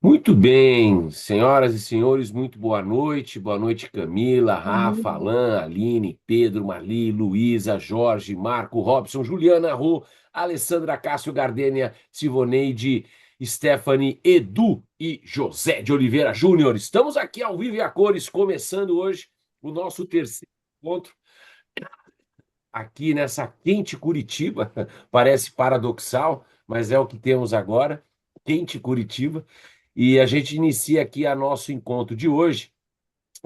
Muito bem, senhoras e senhores, muito boa noite. Boa noite, Camila, Rafa, Amigo. Alain, Aline, Pedro, Marli, Luísa, Jorge, Marco, Robson, Juliana, Rô, Alessandra, Cássio, Gardênia, Sivoneide, Stephanie, Edu e José de Oliveira Júnior. Estamos aqui ao vivo e a cores, começando hoje o nosso terceiro encontro aqui nessa quente Curitiba. Parece paradoxal, mas é o que temos agora, quente Curitiba. E a gente inicia aqui a nosso encontro de hoje,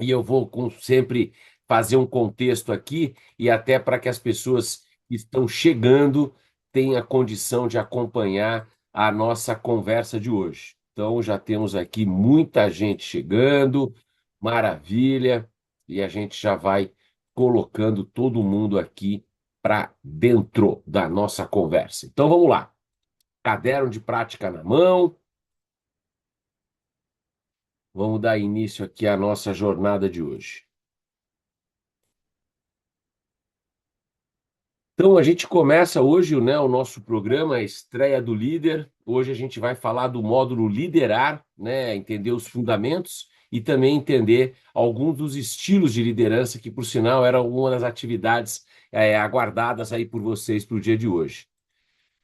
e eu vou sempre fazer um contexto aqui, e até para que as pessoas que estão chegando tenham a condição de acompanhar a nossa conversa de hoje. Então, já temos aqui muita gente chegando, maravilha, e a gente já vai colocando todo mundo aqui para dentro da nossa conversa. Então, vamos lá. Caderno de prática na mão. Vamos dar início aqui à nossa jornada de hoje. Então, a gente começa hoje, né, o nosso programa, a estreia do líder. Hoje a gente vai falar do módulo liderar, né, entender os fundamentos e também entender alguns dos estilos de liderança, que, por sinal, era uma das atividades aguardadas aí por vocês para o dia de hoje.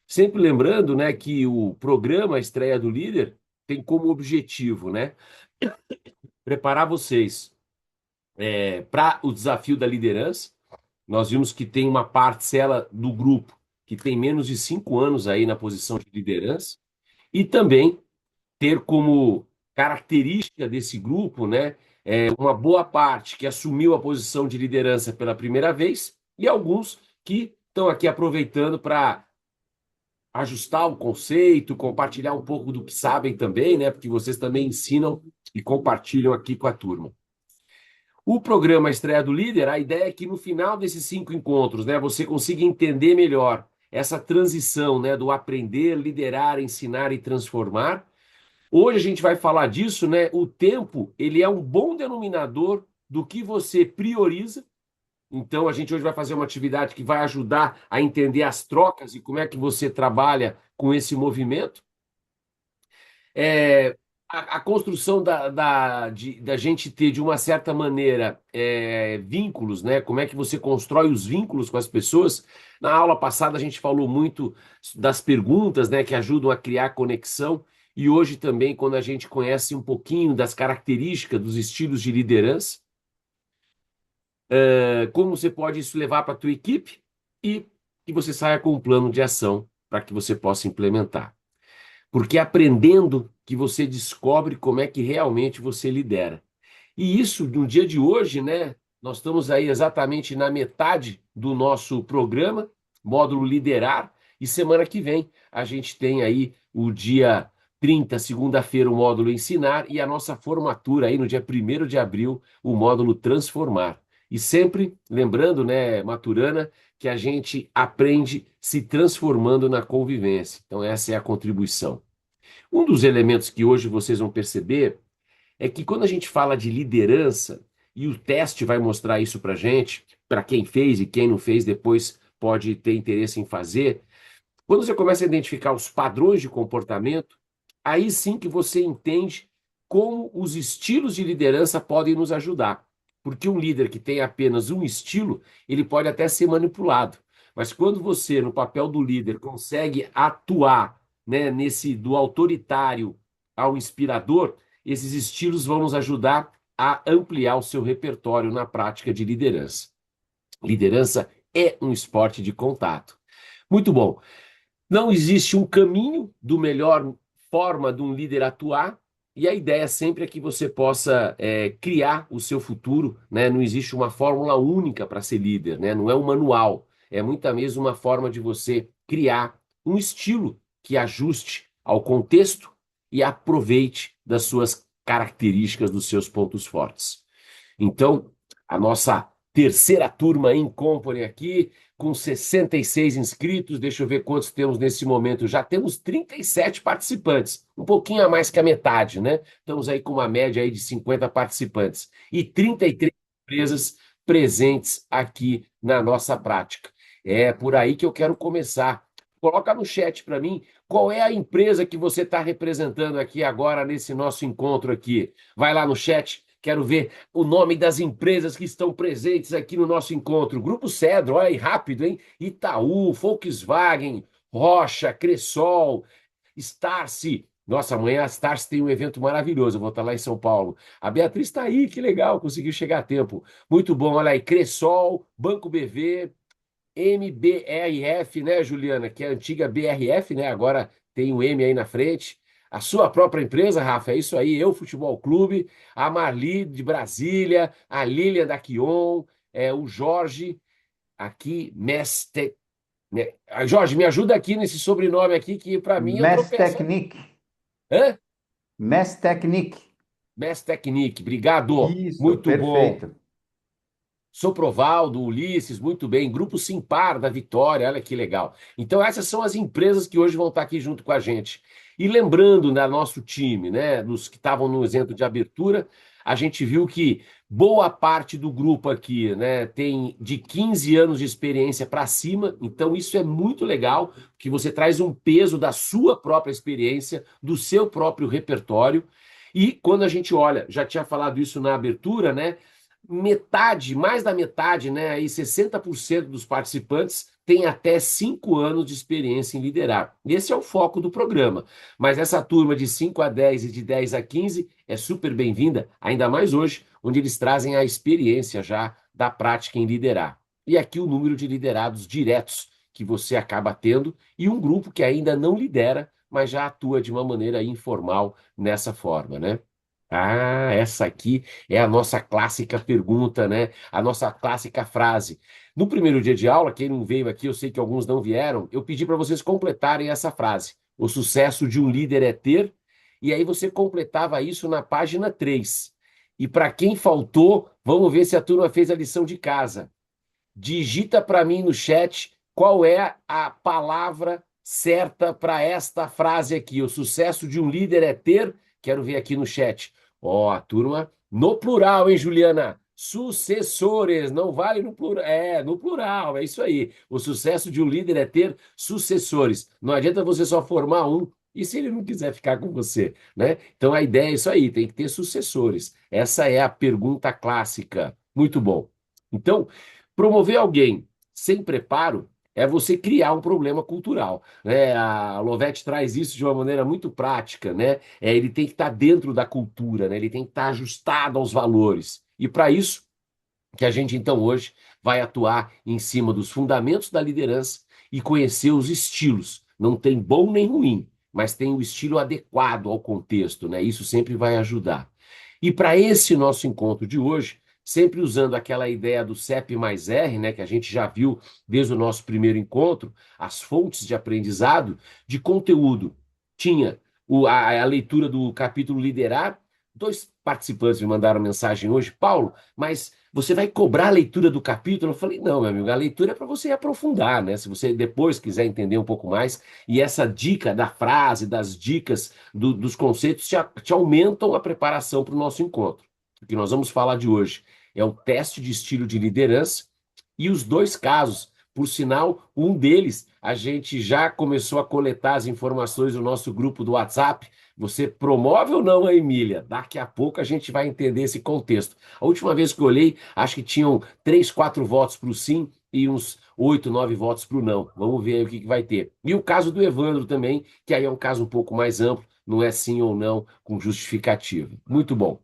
Sempre lembrando, né, que o programa Estreia do Líder tem como objetivo, né, preparar vocês para o desafio da liderança. Nós vimos que tem uma parcela do grupo que tem menos de 5 anos aí na posição de liderança, e também ter como característica desse grupo, né, uma boa parte que assumiu a posição de liderança pela primeira vez e alguns que estão aqui aproveitando para ajustar o conceito, compartilhar um pouco do que sabem também, né, porque vocês também ensinam e compartilham aqui com a turma. O programa Estreia do Líder, a ideia é que no final desses 5 encontros, né, você consiga entender melhor essa transição, né, do aprender, liderar, ensinar e transformar. Hoje a gente vai falar disso, né? O tempo, ele é um bom denominador do que você prioriza. Então a gente hoje vai fazer uma atividade que vai ajudar a entender as trocas e como é que você trabalha com esse movimento. É, a construção da gente ter, de uma certa maneira, vínculos, né? Como é que você constrói os vínculos com as pessoas. Na aula passada, a gente falou muito das perguntas, né? Que ajudam a criar conexão. E hoje também, quando a gente conhece um pouquinho das características, dos estilos de liderança, como você pode isso levar para a tua equipe e que você saia com um plano de ação para que você possa implementar. Porque é aprendendo que você descobre como é que realmente você lidera. E isso, no dia de hoje, né? Nós estamos aí exatamente na metade do nosso programa, módulo Liderar, e semana que vem a gente tem aí o dia 30, segunda-feira, o módulo Ensinar, e a nossa formatura aí no dia 1º de abril, o módulo Transformar. E sempre lembrando, né, Maturana, que a gente aprende se transformando na convivência. Então, essa é a contribuição. Um dos elementos que hoje vocês vão perceber é que quando a gente fala de liderança, e o teste vai mostrar isso para gente, para quem fez e quem não fez depois pode ter interesse em fazer, quando você começa a identificar os padrões de comportamento, aí sim que você entende como os estilos de liderança podem nos ajudar. Porque um líder que tem apenas um estilo, ele pode até ser manipulado. Mas quando você, no papel do líder, consegue atuar, né, nesse do autoritário ao inspirador, esses estilos vão nos ajudar a ampliar o seu repertório na prática de liderança. Liderança é um esporte de contato. Muito bom. Não existe um caminho do melhor forma de um líder atuar, e a ideia sempre é que você possa criar o seu futuro, né? Não existe uma fórmula única para ser líder, né? Não é um manual, é muita mesmo uma forma de você criar um estilo que ajuste ao contexto e aproveite das suas características, dos seus pontos fortes. Então, a nossa terceira turma em Company aqui, com 66 inscritos. Deixa eu ver quantos temos nesse momento. Já temos 37 participantes, um pouquinho a mais que a metade, né? Estamos aí com uma média aí de 50 participantes e 33 empresas presentes aqui na nossa prática. É por aí que eu quero começar. coloca no chat para mim qual é a empresa que você está representando aqui agora nesse nosso encontro aqui. Vai lá no chat, quero ver o nome das empresas que estão presentes aqui no nosso encontro. Grupo Cedro, olha aí, rápido, hein? Itaú, Volkswagen, Rocha, Cressol, Starce. Nossa, amanhã a Starce tem um evento maravilhoso, eu vou estar lá em São Paulo. A Beatriz está aí, que legal, conseguiu chegar a tempo. Muito bom, olha aí, Cressol, Banco BV, MBRF, né, Juliana? Que é a antiga BRF, né? Agora tem o M aí na frente. A sua própria empresa, Rafa, é isso aí, Eu Futebol Clube, a Marli de Brasília, a Lília da Quion, o Jorge, aqui, Mestre. Né? Jorge, me ajuda aqui nesse sobrenome aqui, que para mim eu Mestre tropeço. Technique. Hã? Mestre Technique. Mestre Technique, obrigado. Isso, Muito bom. perfeito. Sou Provaldo, Ulisses, muito bem. Grupo Simpar da Vitória, olha que legal. Então, essas são as empresas que hoje vão estar aqui junto com a gente. E lembrando, né, nosso time, né, dos que estavam no exemplo de abertura, a gente viu que boa parte do grupo aqui, né, tem de 15 anos de experiência para cima. Então, isso é muito legal, que você traz um peso da sua própria experiência, do seu próprio repertório. E quando a gente olha, já tinha falado isso na abertura, né? Metade, mais da metade, né, aí 60% dos participantes tem até 5 anos de experiência em liderar. Esse é o foco do programa. Mas essa turma de 5 a 10 e de 10 a 15 é super bem-vinda, ainda mais hoje, onde eles trazem a experiência já da prática em liderar. E aqui o número de liderados diretos que você acaba tendo e um grupo que ainda não lidera, mas já atua de uma maneira informal nessa forma, né? Ah, essa aqui é a nossa clássica pergunta, né? A nossa clássica frase. No primeiro dia de aula, quem não veio aqui, eu sei que alguns não vieram, eu pedi para vocês completarem essa frase. O sucesso de um líder é ter, e aí você completava isso na página 3. E para quem faltou, vamos ver se a turma fez a lição de casa. Digita para mim no chat qual é a palavra certa para esta frase aqui. O sucesso de um líder é ter. Quero ver aqui no chat. Ó, a turma no plural, hein, Juliana? Sucessores, não vale no plural. É, no plural, é isso aí. O sucesso de um líder é ter sucessores. Não adianta você só formar um e se ele não quiser ficar com você, né? Então a ideia é isso aí, tem que ter sucessores. Essa é a pergunta clássica. Muito bom. Então, promover alguém sem preparo é você criar um problema cultural, né? A Lovett traz isso de uma maneira muito prática, né? Ele tem que estar dentro da cultura, né? Ele tem que estar ajustado aos valores. E para isso que a gente então hoje vai atuar em cima dos fundamentos da liderança e conhecer os estilos. Não tem bom nem ruim, mas tem o estilo adequado ao contexto, né? Isso sempre vai ajudar. E para esse nosso encontro de hoje, sempre usando aquela ideia do CEP mais R, né, que a gente já viu desde o nosso primeiro encontro, as fontes de aprendizado, de conteúdo. Tinha a leitura do capítulo Liderar. Dois participantes me mandaram mensagem hoje, Paulo, mas você vai cobrar a leitura do capítulo? Eu falei, não, meu amigo, a leitura é para você aprofundar, né? Se você depois quiser entender um pouco mais, e essa dica da frase, das dicas dos conceitos te aumentam a preparação para o nosso encontro. O que nós vamos falar de hoje é o teste de estilo de liderança e os dois casos. Por sinal, um deles a gente já começou a coletar as informações no nosso grupo do WhatsApp. Você promove ou não a Emília? Daqui a pouco a gente vai entender esse contexto. A última vez que eu olhei, acho que tinham 3, 4 votos para o sim e uns 8, 9 votos para o não. Vamos ver aí o que vai ter. E o caso do Evandro também, que aí é um caso um pouco mais amplo, não é sim ou não com justificativa. Muito bom.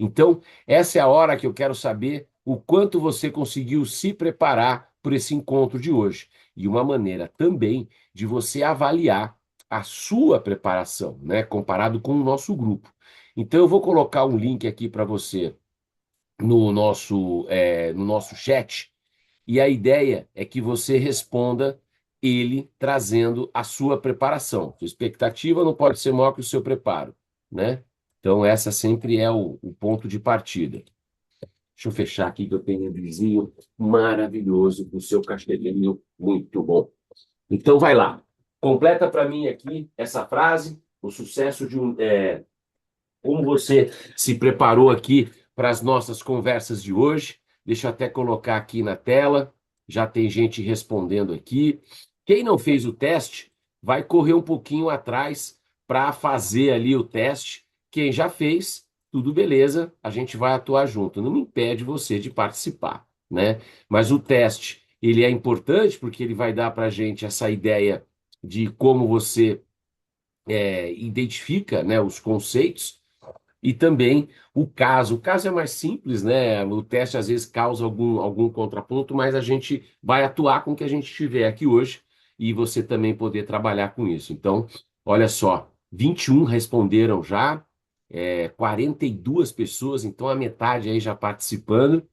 Então, essa é a hora que eu quero saber o quanto você conseguiu se preparar para esse encontro de hoje. E uma maneira também de você avaliar a sua preparação, né, comparado com o nosso grupo. Então, eu vou colocar um link aqui para você no nosso chat, e a ideia é que você responda ele trazendo a sua preparação. Sua expectativa não pode ser maior que o seu preparo, né? Então, essa sempre é o ponto de partida. Deixa eu fechar aqui que eu tenho um vizinho maravilhoso com o seu castelinho muito bom. Então, vai lá. Completa para mim aqui essa frase, o sucesso de um. Como você se preparou aqui para as nossas conversas de hoje? Deixa eu até colocar aqui na tela. Já tem gente respondendo aqui. Quem não fez o teste, vai correr um pouquinho atrás para fazer ali o teste. Quem já fez, tudo beleza, a gente vai atuar junto. Não me impede você de participar, né? Mas o teste, ele é importante porque ele vai dar para a gente essa ideia de como você identifica, né, os conceitos e também o caso. O caso é mais simples, né? O teste às vezes causa algum contraponto, mas a gente vai atuar com o que a gente tiver aqui hoje e você também poder trabalhar com isso. Então, olha só, 21 responderam já, 42 pessoas, então a metade aí já participando,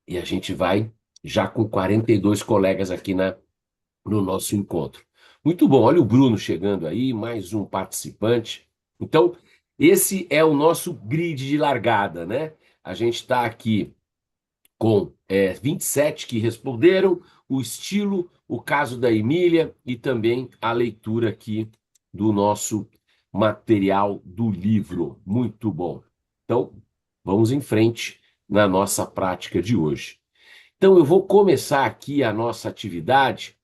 e a gente vai já com 42 colegas aqui no nosso encontro. Muito bom, olha o Bruno chegando aí, mais um participante. Então, esse é o nosso grid de largada, né? A gente está aqui com 27 que responderam, o estilo, o caso da Emília e também a leitura aqui do nosso material do livro. Muito bom. Então, vamos em frente na nossa prática de hoje. Então, eu vou começar aqui a nossa atividade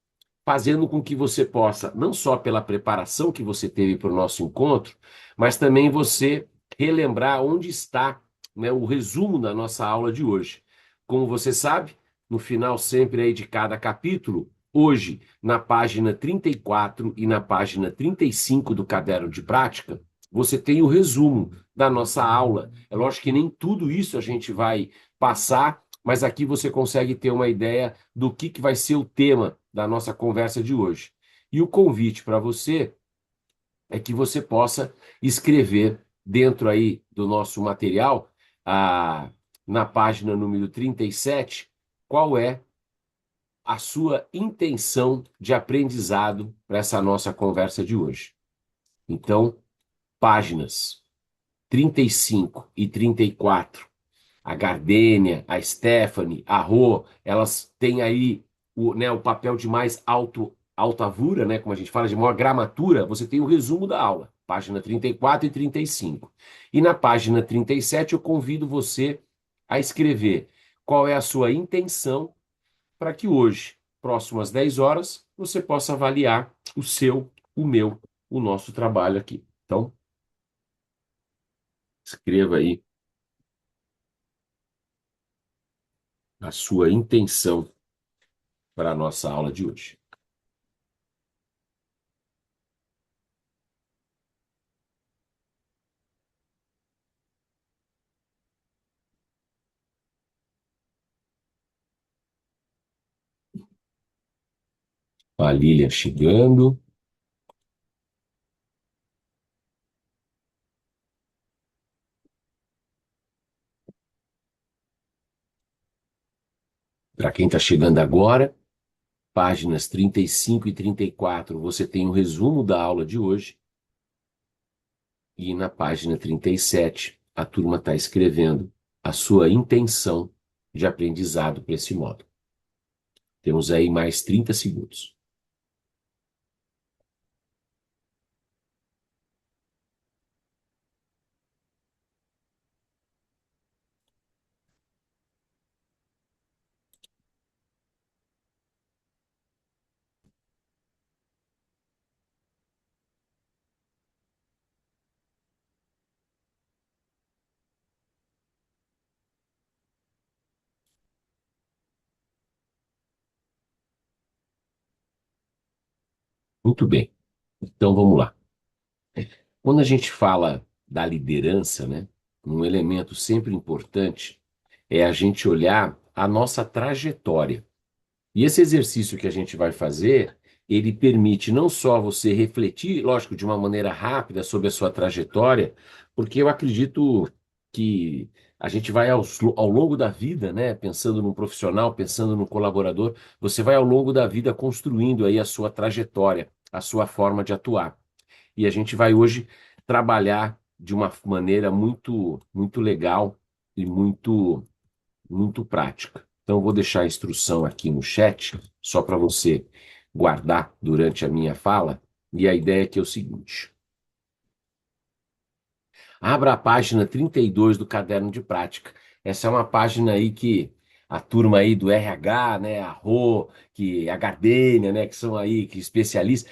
fazendo com que você possa, não só pela preparação que você teve para o nosso encontro, mas também você relembrar onde está, né, o resumo da nossa aula de hoje. Como você sabe, no final sempre aí de cada capítulo, hoje, na página 34 e na página 35 do caderno de prática, você tem o resumo da nossa aula. É lógico que nem tudo isso a gente vai passar, mas aqui você consegue ter uma ideia do que vai ser o tema da nossa conversa de hoje. E o convite para você é que você possa escrever dentro aí do nosso material, na página número 37, qual é a sua intenção de aprendizado para essa nossa conversa de hoje. Então, páginas 35 e 34, a Gardênia, a Stephanie, a Rô, elas têm aí o papel de mais altavura, né, como a gente fala, de maior gramatura. Você tem o resumo da aula, página 34 e 35. E na página 37 eu convido você a escrever qual é a sua intenção para que hoje, próximo às 10 horas, você possa avaliar o seu, o meu, o nosso trabalho aqui. Então, escreva aí a sua intenção para a nossa aula de hoje. A Lília chegando. Para quem está chegando agora, páginas 35 e 34, você tem o resumo da aula de hoje. E na página 37, a turma está escrevendo a sua intenção de aprendizado para esse módulo. Temos aí mais 30 segundos. Muito bem. Então vamos lá. Quando a gente fala da liderança, né, um elemento sempre importante é a gente olhar a nossa trajetória. E esse exercício que a gente vai fazer, ele permite não só você refletir, lógico, de uma maneira rápida sobre a sua trajetória, porque eu acredito que a gente vai ao longo da vida, né, pensando no profissional, pensando no colaborador, você vai ao longo da vida construindo aí a sua trajetória, a sua forma de atuar. E a gente vai hoje trabalhar de uma maneira muito legal e muito prática. Então, eu vou deixar a instrução aqui no chat, só para você guardar durante a minha fala. E a ideia aqui é o seguinte: abra a página 32 do caderno de prática. Essa é uma página aí que a turma aí do RH, né, a Rô, a Gardênia, né, que são aí que especialistas.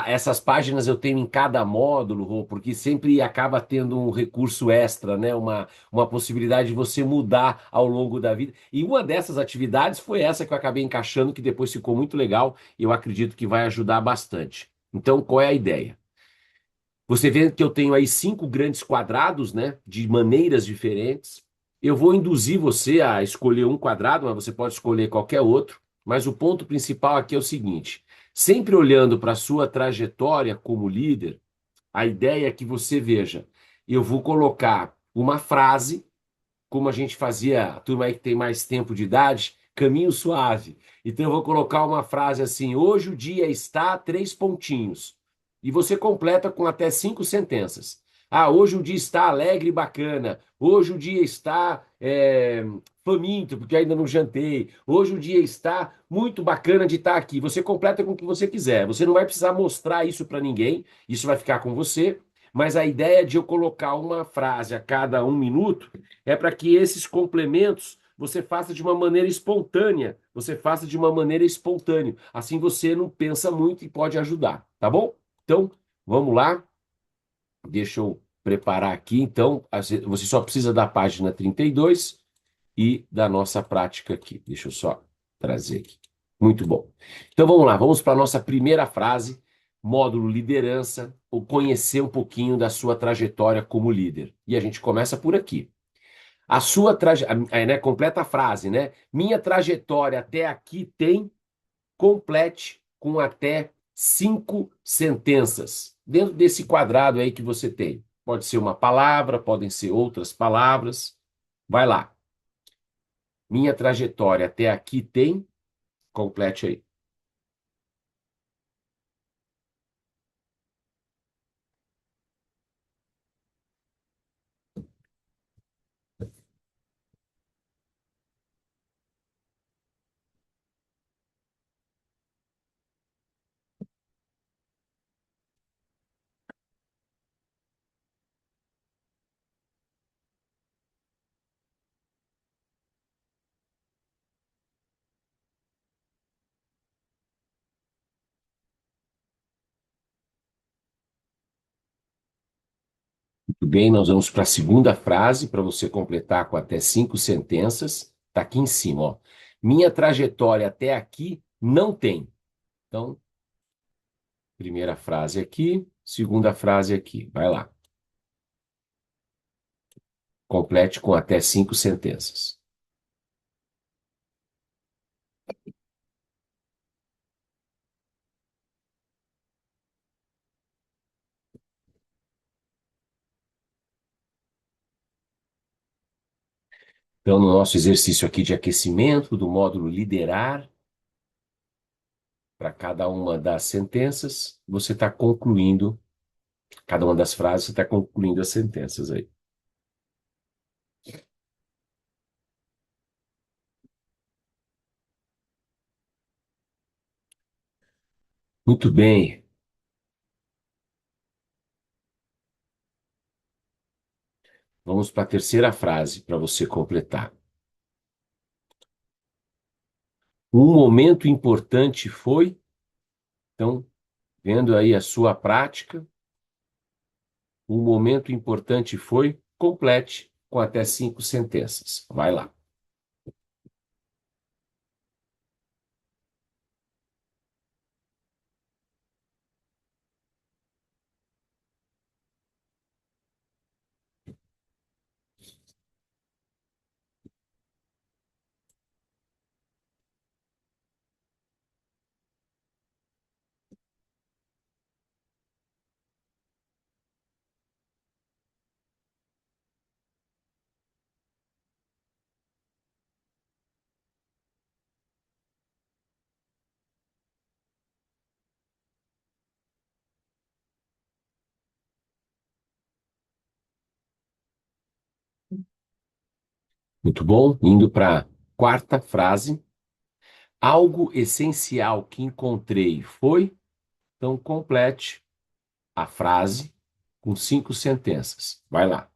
Essas páginas eu tenho em cada módulo, Rô, porque sempre acaba tendo um recurso extra, né, uma possibilidade de você mudar ao longo da vida. E uma dessas atividades foi essa que eu acabei encaixando, que depois ficou muito legal e eu acredito que vai ajudar bastante. Então, qual é a ideia? Você vê que eu tenho aí 5 grandes quadrados, né, de maneiras diferentes. Eu vou induzir você a escolher um quadrado, mas você pode escolher qualquer outro. Mas o ponto principal aqui é o seguinte: sempre olhando para a sua trajetória como líder, a ideia é que você veja, eu vou colocar uma frase, como a gente fazia, a turma aí que tem mais tempo de idade, caminho suave. Então eu vou colocar uma frase assim: hoje o dia está três pontinhos. E você completa com até 5 sentenças. Ah, hoje o dia está alegre e bacana. Hoje o dia está faminto, porque ainda não jantei. Hoje o dia está muito bacana de estar aqui. Você completa com o que você quiser. Você não vai precisar mostrar isso para ninguém. Isso vai ficar com você. Mas a ideia de eu colocar uma frase a cada 1 minuto é para que esses complementos você faça de uma maneira espontânea. Você faça de uma maneira espontânea. Assim você não pensa muito e pode ajudar, tá bom? Então, vamos lá. Deixa eu preparar aqui. Então, você só precisa da página 32 e da nossa prática aqui. Deixa eu só trazer aqui. Muito bom. Então, vamos lá. Vamos para a nossa primeira frase, módulo liderança, ou conhecer um pouquinho da sua trajetória como líder. E a gente começa por aqui. A sua trajetória, né, completa a frase, né? Minha trajetória até aqui tem, complete com até 5 sentenças. Dentro desse quadrado aí que você tem. Pode ser uma palavra, podem ser outras palavras. Vai lá. Minha trajetória até aqui tem, complete aí. Muito bem, nós vamos para a segunda frase, para você completar com até 5 sentenças. Está aqui em cima, ó. Minha trajetória até aqui não tem. Então, primeira frase aqui, segunda frase aqui. Vai lá. Complete com até 5 sentenças. Então, no nosso exercício aqui de aquecimento do módulo liderar, para cada uma das sentenças, você está concluindo, cada uma das frases, você está concluindo as sentenças aí. Muito bem. Vamos para a terceira frase para você completar. Um momento importante foi, então, vendo aí a sua prática, um momento importante foi, complete com até 5 sentenças. Vai lá. Muito bom. Indo para a quarta frase. Algo essencial que encontrei foi, então complete a frase com 5 sentenças. Vai lá.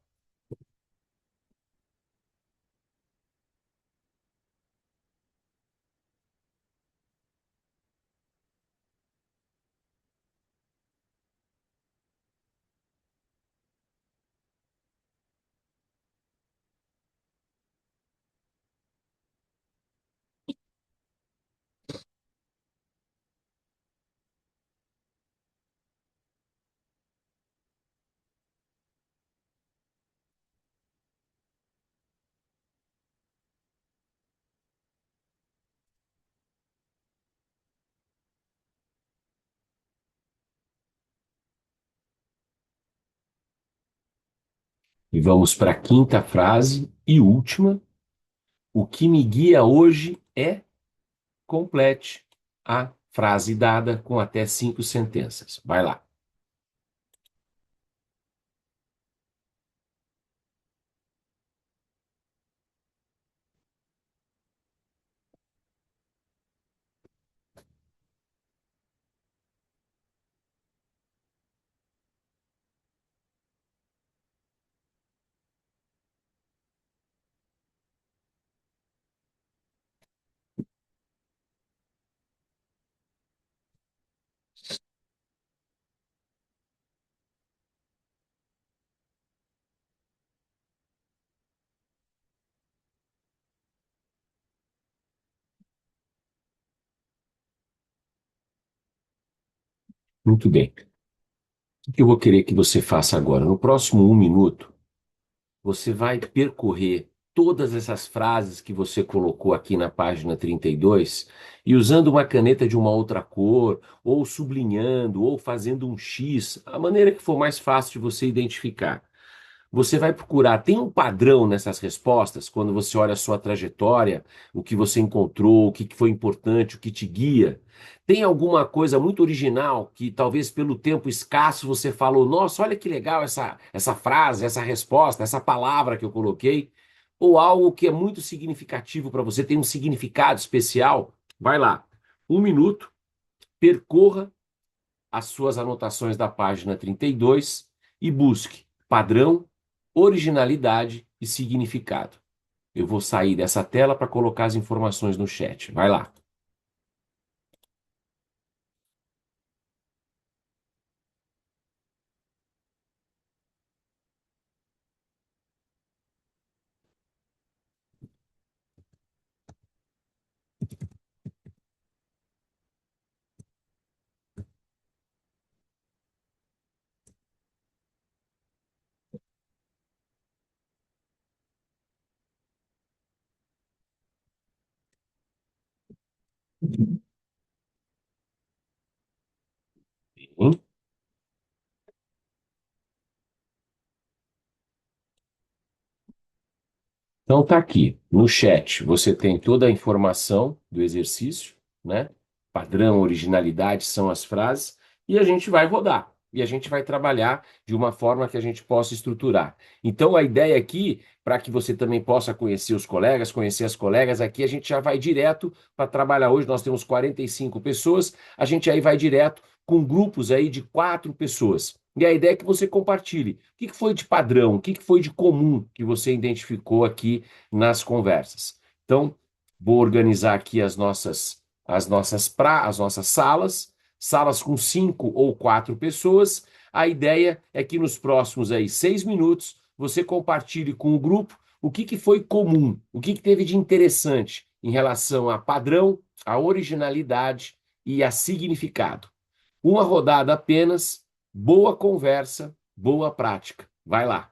E vamos para a quinta frase e última. O que me guia hoje é complete a frase dada com até 5 sentenças. Vai lá. Muito bem. O que eu vou querer que você faça agora? No próximo 1 minuto, você vai percorrer todas essas frases que você colocou aqui na página 32 e usando uma caneta de uma outra cor, ou sublinhando, ou fazendo um X, a maneira que for mais fácil de você identificar. Você vai procurar, tem um padrão nessas respostas, quando você olha a sua trajetória, o que você encontrou, o que foi importante, o que te guia. Tem alguma coisa muito original que talvez pelo tempo escasso você falou, nossa, olha que legal essa frase, essa resposta, essa palavra que eu coloquei, ou algo que é muito significativo para você, tem um significado especial? Vai lá, 1 minuto, percorra as suas anotações da página 32 e busque padrão, originalidade e significado. Eu vou sair dessa tela para colocar as informações no chat. Vai lá. Hein? Então tá aqui, no chat, você tem toda a informação do exercício, né? Padrão, originalidade são as frases, e a gente vai rodar. E a gente vai trabalhar de uma forma que a gente possa estruturar. Então a ideia aqui, para que você também possa conhecer os colegas, conhecer as colegas, aqui a gente já vai direto para trabalhar hoje. Nós temos 45 pessoas, a gente aí vai direto com grupos aí de 4 pessoas. E a ideia é que você compartilhe. O que foi de padrão, o que foi de comum que você identificou aqui nas conversas. Então, vou organizar aqui as nossas salas com 5 ou 4 pessoas. A ideia é que nos próximos aí 6 minutos você compartilhe com o grupo o que foi comum, o que teve de interessante em relação a padrão, a originalidade e a significado. Uma rodada apenas, boa conversa, boa prática. Vai lá.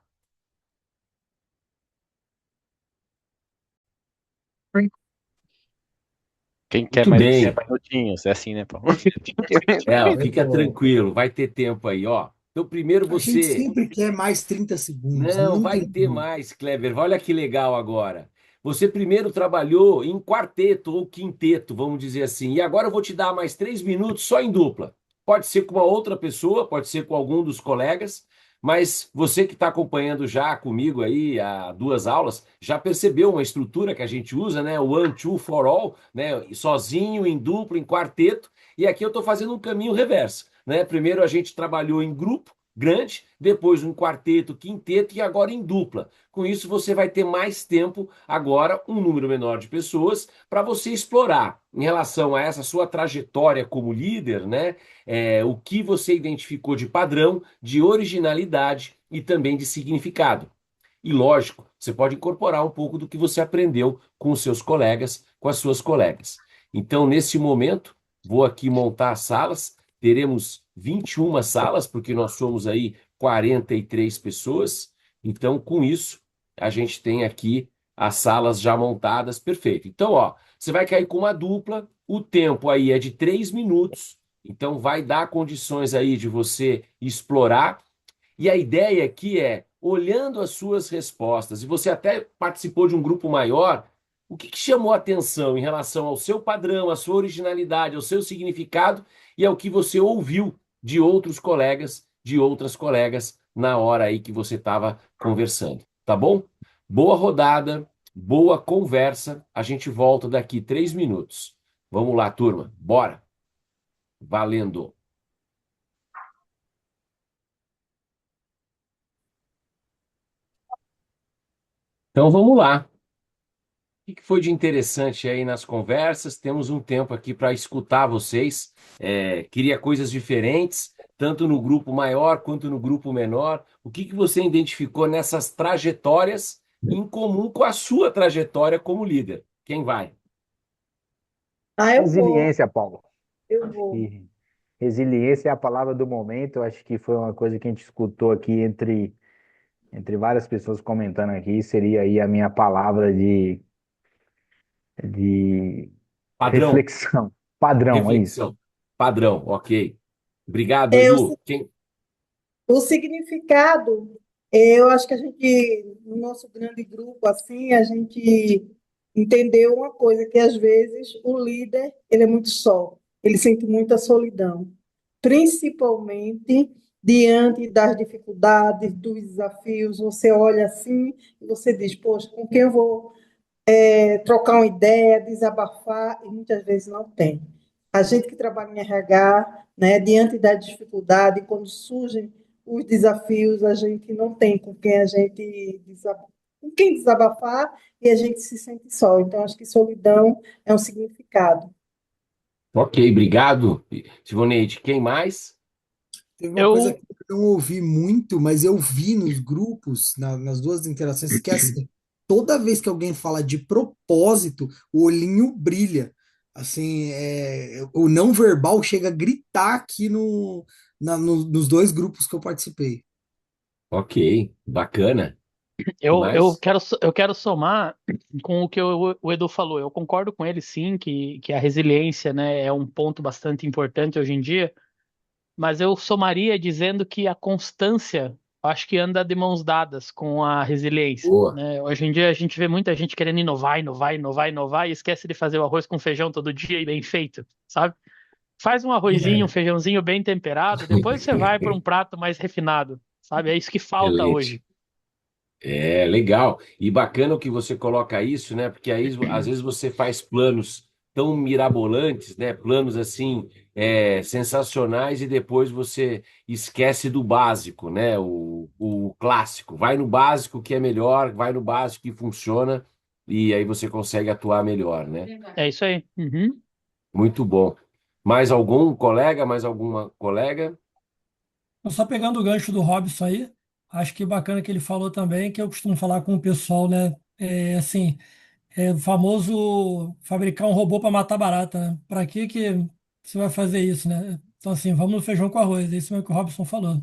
Quem quer Muito mais bem. minutinhos? É assim, né, Paulo? Ó, Muito fica bom. tranquilo, vai ter tempo aí, ó. Então, primeiro A gente você. sempre quer mais 30 segundos, Não, nunca vai é ter bom. mais, Kleber. Olha que legal agora. Você primeiro trabalhou em quarteto ou quinteto, vamos dizer assim, e agora eu vou te dar mais 3 minutos só em dupla. Pode ser com uma outra pessoa, pode ser com algum dos colegas, mas você que está acompanhando já comigo aí há 2 aulas, já percebeu uma estrutura que a gente usa, né? O one, two, for all, né? Sozinho, em dupla, em quarteto, e aqui eu estou fazendo um caminho reverso, né? Primeiro a gente trabalhou em grupo grande, depois um quarteto, quinteto e agora em dupla. Com isso, você vai ter mais tempo, agora, um número menor de pessoas, para você explorar em relação a essa sua trajetória como líder, né? O que você identificou de padrão, de originalidade e também de significado. E lógico, você pode incorporar um pouco do que você aprendeu com os seus colegas, com as suas colegas. Então, nesse momento, vou aqui montar as salas. Teremos 21 salas, porque nós somos aí 43 pessoas. Então, com isso, a gente tem aqui as salas já montadas, perfeito. Então, ó, você vai cair com uma dupla, o tempo aí é de 3 minutos, então vai dar condições aí de você explorar. E a ideia aqui é olhando as suas respostas, e você até participou de um grupo maior, o que chamou a atenção em relação ao seu padrão, à sua originalidade, ao seu significado e ao que você ouviu de outros colegas, de outras colegas, na hora aí que você estava conversando, tá bom? Boa rodada, boa conversa. A gente volta daqui 3 minutos. Vamos lá, turma. Bora. Valendo. Então vamos lá. O que foi de interessante aí nas conversas? Temos um tempo aqui para escutar vocês. Queria coisas diferentes, tanto no grupo maior quanto no grupo menor. O que você identificou nessas trajetórias em comum com a sua trajetória como líder? Quem vai? Eu vou, Resiliência, Paulo. eu vou. E resiliência é a palavra do momento. Eu acho que foi uma coisa que a gente escutou aqui entre várias pessoas comentando aqui. Seria aí a minha palavra de Padrão, reflexão. Padrão, é isso. reflexão. Padrão, ok. Obrigado, É, o, Edu. si- o significado, eu acho que a gente, no nosso grande grupo, assim, a gente entendeu uma coisa, que às vezes o líder, ele é muito só, ele sente muita solidão, principalmente diante das dificuldades, dos desafios, você olha assim e você diz, poxa, com quem eu vou trocar uma ideia, desabafar, e muitas vezes não tem. A gente que trabalha em RH, né, diante da dificuldade, quando surgem os desafios, a gente não tem com quem a gente com quem desabafar e a gente se sente só. Então, acho que solidão é um significado. Ok, obrigado. Sivoneide, quem mais? Teve uma coisa Eu, que eu não ouvi muito, mas eu vi nos grupos, nas duas interações, que é assim, toda vez que alguém fala de propósito, o olhinho brilha. Assim, o não verbal chega a gritar aqui nos dois grupos que eu participei. Ok, bacana. Que eu mais? quero, eu quero somar com o que o Edu falou. Eu concordo com ele, sim, que a resiliência, né, é um ponto bastante importante hoje em dia, mas eu somaria dizendo que a constância, acho que anda de mãos dadas com a resiliência, Boa. né? Hoje em dia a gente vê muita gente querendo inovar, inovar, inovar, inovar e esquece de fazer o arroz com feijão todo dia e bem feito, sabe? Faz um arrozinho, um É. feijãozinho bem temperado, depois você vai para um prato mais refinado, sabe? É isso que falta Excelente. hoje. É legal. E bacana que você coloca isso, né? Porque aí às vezes você faz planos tão mirabolantes, né? Planos assim, sensacionais, e depois você esquece do básico, né? O clássico. Vai no básico que é melhor, vai no básico que funciona, e aí você consegue atuar melhor, né? É isso aí. Uhum. Muito bom. Mais algum colega? Mais alguma colega? Só pegando o gancho do Robson aí, acho que bacana que ele falou também, que eu costumo falar com o pessoal, né? É assim, o famoso fabricar um robô para matar barata, né? Para que você vai fazer isso, né? Então, assim, vamos no feijão com arroz, é isso mesmo que o Robson falou.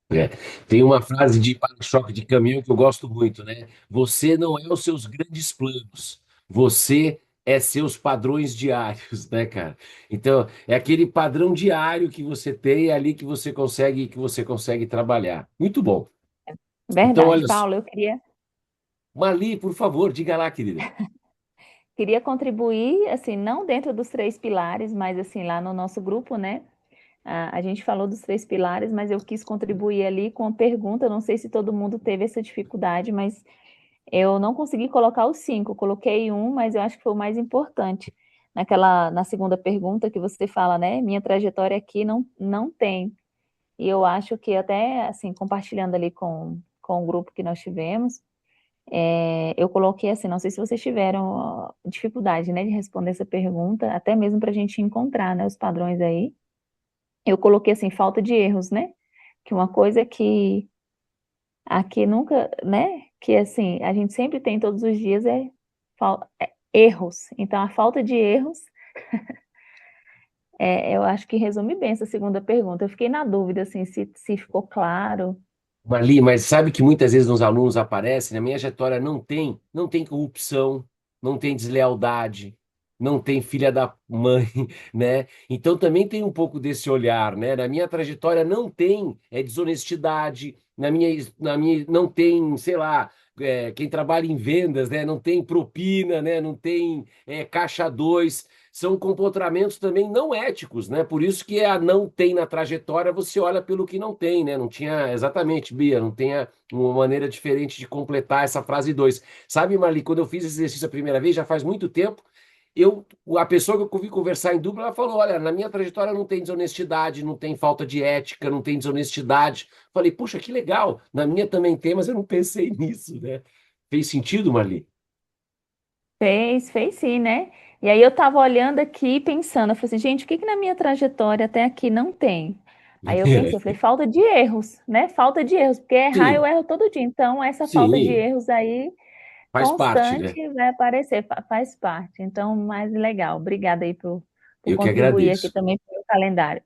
É. Tem uma frase de para-choque de caminhão que eu gosto muito, né? Você não é os seus grandes planos, você é seus padrões diários, né, cara? Então, é aquele padrão diário que você tem, é ali que você consegue trabalhar. Muito bom. Então, Verdade, olha só. Paulo, eu Mali, por favor, diga lá, querida. queria contribuir, assim, não dentro dos três pilares, mas assim, lá no nosso grupo, né? A gente falou dos três pilares, mas eu quis contribuir ali com a pergunta, não sei se todo mundo teve essa dificuldade, mas eu não consegui colocar os cinco, coloquei um, mas eu acho que foi o mais importante. Na segunda pergunta que você fala, né? Minha trajetória aqui não tem. E eu acho que até, assim, compartilhando ali com o grupo que nós tivemos, eu coloquei assim, não sei se vocês tiveram dificuldade, né, de responder essa pergunta, até mesmo para a gente encontrar, né, os padrões aí. Eu coloquei assim, falta de erros, né? Que uma coisa que aqui nunca, né? Que assim, a gente sempre tem todos os dias erros. Então, a falta de erros, eu acho que resume bem essa segunda pergunta. Eu fiquei na dúvida, assim, se ficou claro. Mali, mas sabe que muitas vezes nos alunos aparece, na minha trajetória não tem corrupção, não tem deslealdade. não tem filha da mãe, né? Então também tem um pouco desse olhar, né? Na minha trajetória não tem desonestidade, na minha não tem, sei lá, quem trabalha em vendas, né? Não tem propina, né? Não tem caixa dois. São comportamentos também não éticos, né? Por isso que a não tem na trajetória, você olha pelo que não tem, né? Não tinha, exatamente, Bia, não tem uma maneira diferente de completar essa frase 2. Sabe, Marli, quando eu fiz esse exercício a primeira vez, já faz muito tempo, a pessoa que eu ouvi conversar em dupla, ela falou: olha, na minha trajetória não tem desonestidade, não tem falta de ética, não tem desonestidade. Falei, puxa, que legal, na minha também tem, mas eu não pensei nisso, né? Fez sentido, Marli? Fez sim, né? E aí eu tava olhando aqui pensando, eu falei assim, gente, o que que na minha trajetória até aqui não tem? Aí eu pensei, eu falei, falta de erros, né? Falta de erros, porque errar eu Sim, erro todo dia. Então, essa falta de sim, erros aí faz parte, né? constante vai aparecer, faz parte. Então, mais legal. Obrigada aí por Eu que contribuir aqui agradeço. também para o calendário.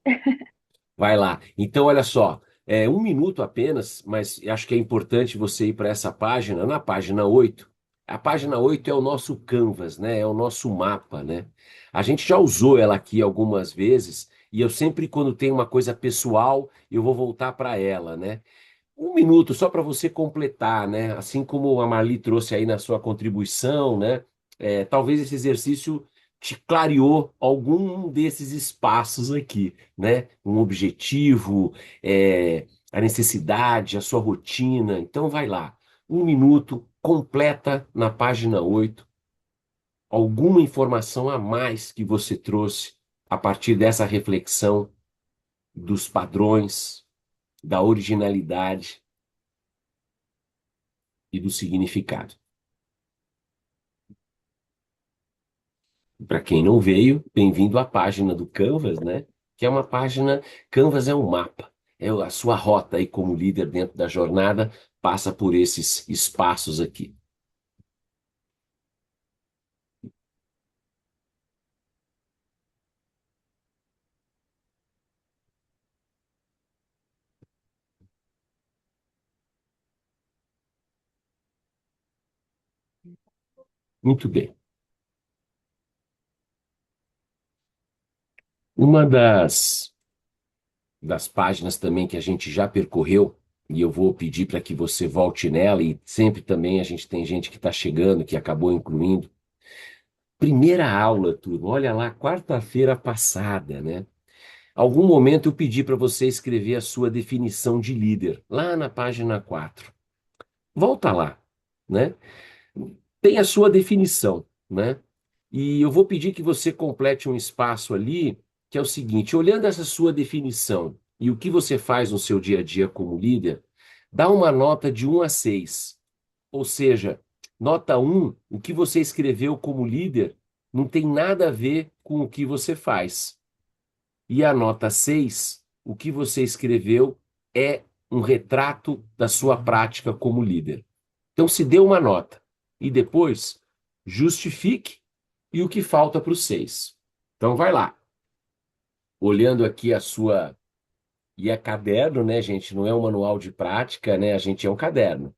Vai lá. Então, olha só, 1 minuto apenas, mas acho que é importante você ir para essa página, na página 8. A página 8 é o nosso canvas, né? É o nosso mapa, né? A gente já usou ela aqui algumas vezes e eu sempre, quando tem uma coisa pessoal, eu vou voltar para ela, né? 1 minuto só para você completar, né? Assim como a Marli trouxe aí na sua contribuição, né? Talvez esse exercício te clareou algum desses espaços aqui, né? Um objetivo, a necessidade, a sua rotina. Então vai lá. 1 minuto, completa na página 8 alguma informação a mais que você trouxe a partir dessa reflexão dos padrões, da originalidade e do significado. Para quem não veio, bem-vindo à página do Canvas, né? Que é uma página, Canvas é um mapa, é a sua rota aí como líder dentro da jornada, passa por esses espaços aqui. Muito bem. Uma das páginas também que a gente já percorreu, e eu vou pedir para que você volte nela, e sempre também a gente tem gente que está chegando, que acabou incluindo. Primeira aula, turma, olha lá, quarta-feira passada, né? Algum momento eu pedi para você escrever a sua definição de líder, lá na página 4. Volta lá, né? Tem a sua definição, né? E eu vou pedir que você complete um espaço ali, que é o seguinte: olhando essa sua definição e o que você faz no seu dia a dia como líder, dá uma nota de 1 a 6. Ou seja, nota 1, o que você escreveu como líder não tem nada a ver com o que você faz. E a nota 6, o que você escreveu é um retrato da sua prática como líder. Então, se dê uma nota e depois justifique e o que falta para o 6. Então, vai lá. Olhando aqui a sua. E é caderno, né, gente? Não é um manual de prática, né? A gente é um caderno.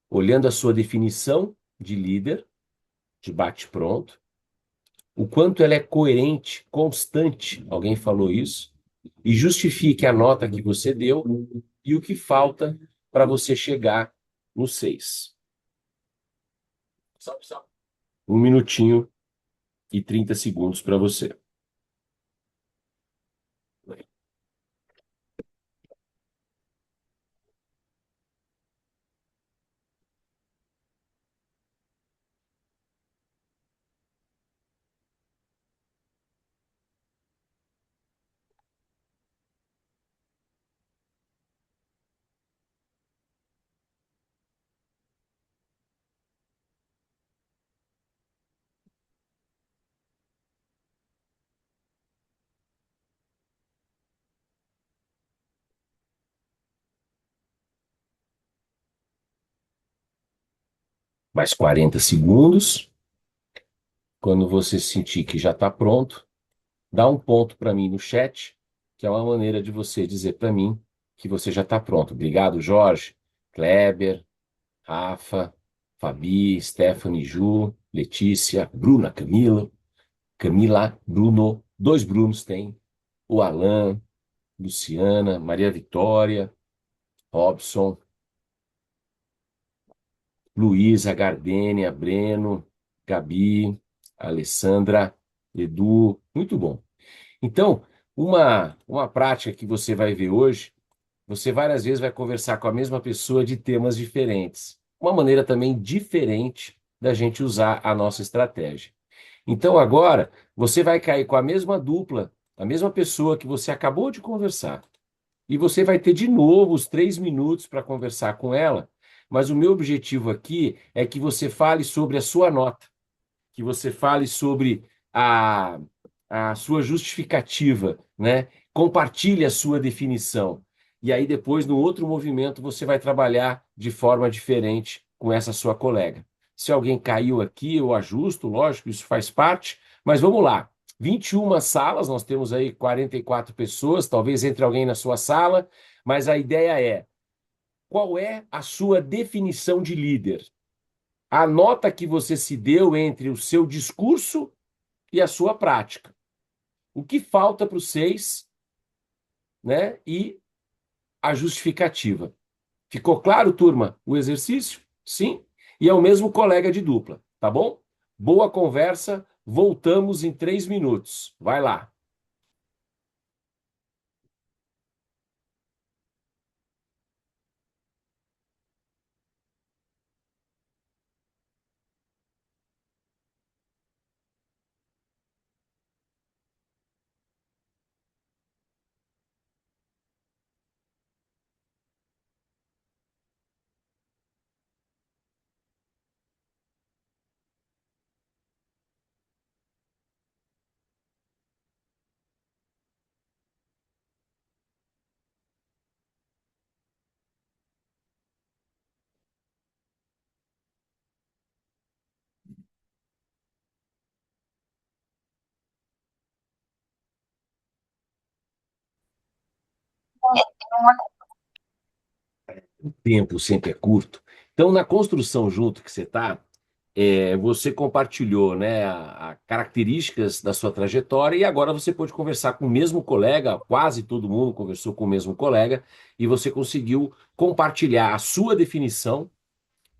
Olhando a sua definição de líder, de bate-pronto, o quanto ela é coerente, constante, alguém falou isso, e justifique a nota que você deu e o que falta para você chegar no 6. 1 minutinho e 30 segundos para você. Mais 40 segundos. Quando você sentir que já está pronto, dá um ponto para mim no chat, que é uma maneira de você dizer para mim que você já está pronto. Obrigado, Jorge, Kleber, Rafa, Fabi, Stephanie, Ju, Letícia, Bruna, Camila. Camila, Bruno, dois Brunos tem, o Alan, Luciana, Maria Vitória, Robson, Luísa, Gardênia, Breno, Gabi, Alessandra, Edu, muito bom. Então, uma prática que você vai ver hoje, você várias vezes vai conversar com a mesma pessoa de temas diferentes. Uma maneira também diferente da gente usar a nossa estratégia. Então, agora, você vai cair com a mesma dupla, a mesma pessoa que você acabou de conversar. E você vai ter de novo os 3 minutos para conversar com ela. Mas o meu objetivo aqui é que você fale sobre a sua nota, que você fale sobre a, a sua justificativa, né? Compartilhe a sua definição. E aí depois, no outro movimento, você vai trabalhar de forma diferente com essa sua colega. Se alguém caiu aqui, eu ajusto, lógico, isso faz parte, mas vamos lá. 21 salas, nós temos aí 44 pessoas, talvez entre alguém na sua sala, mas a ideia é: qual é a sua definição de líder? A nota que você se deu entre o seu discurso e a sua prática. O que falta para os 6, né? E a justificativa. Ficou claro, turma, o exercício? Sim? E é o mesmo colega de dupla, tá bom? Boa conversa, voltamos em 3 minutos. Vai lá. O tempo sempre é curto. Então, na construção junto que você está, você compartilhou, né, a características da sua trajetória e agora você pode conversar com o mesmo colega, quase todo mundo conversou com o mesmo colega, e você conseguiu compartilhar a sua definição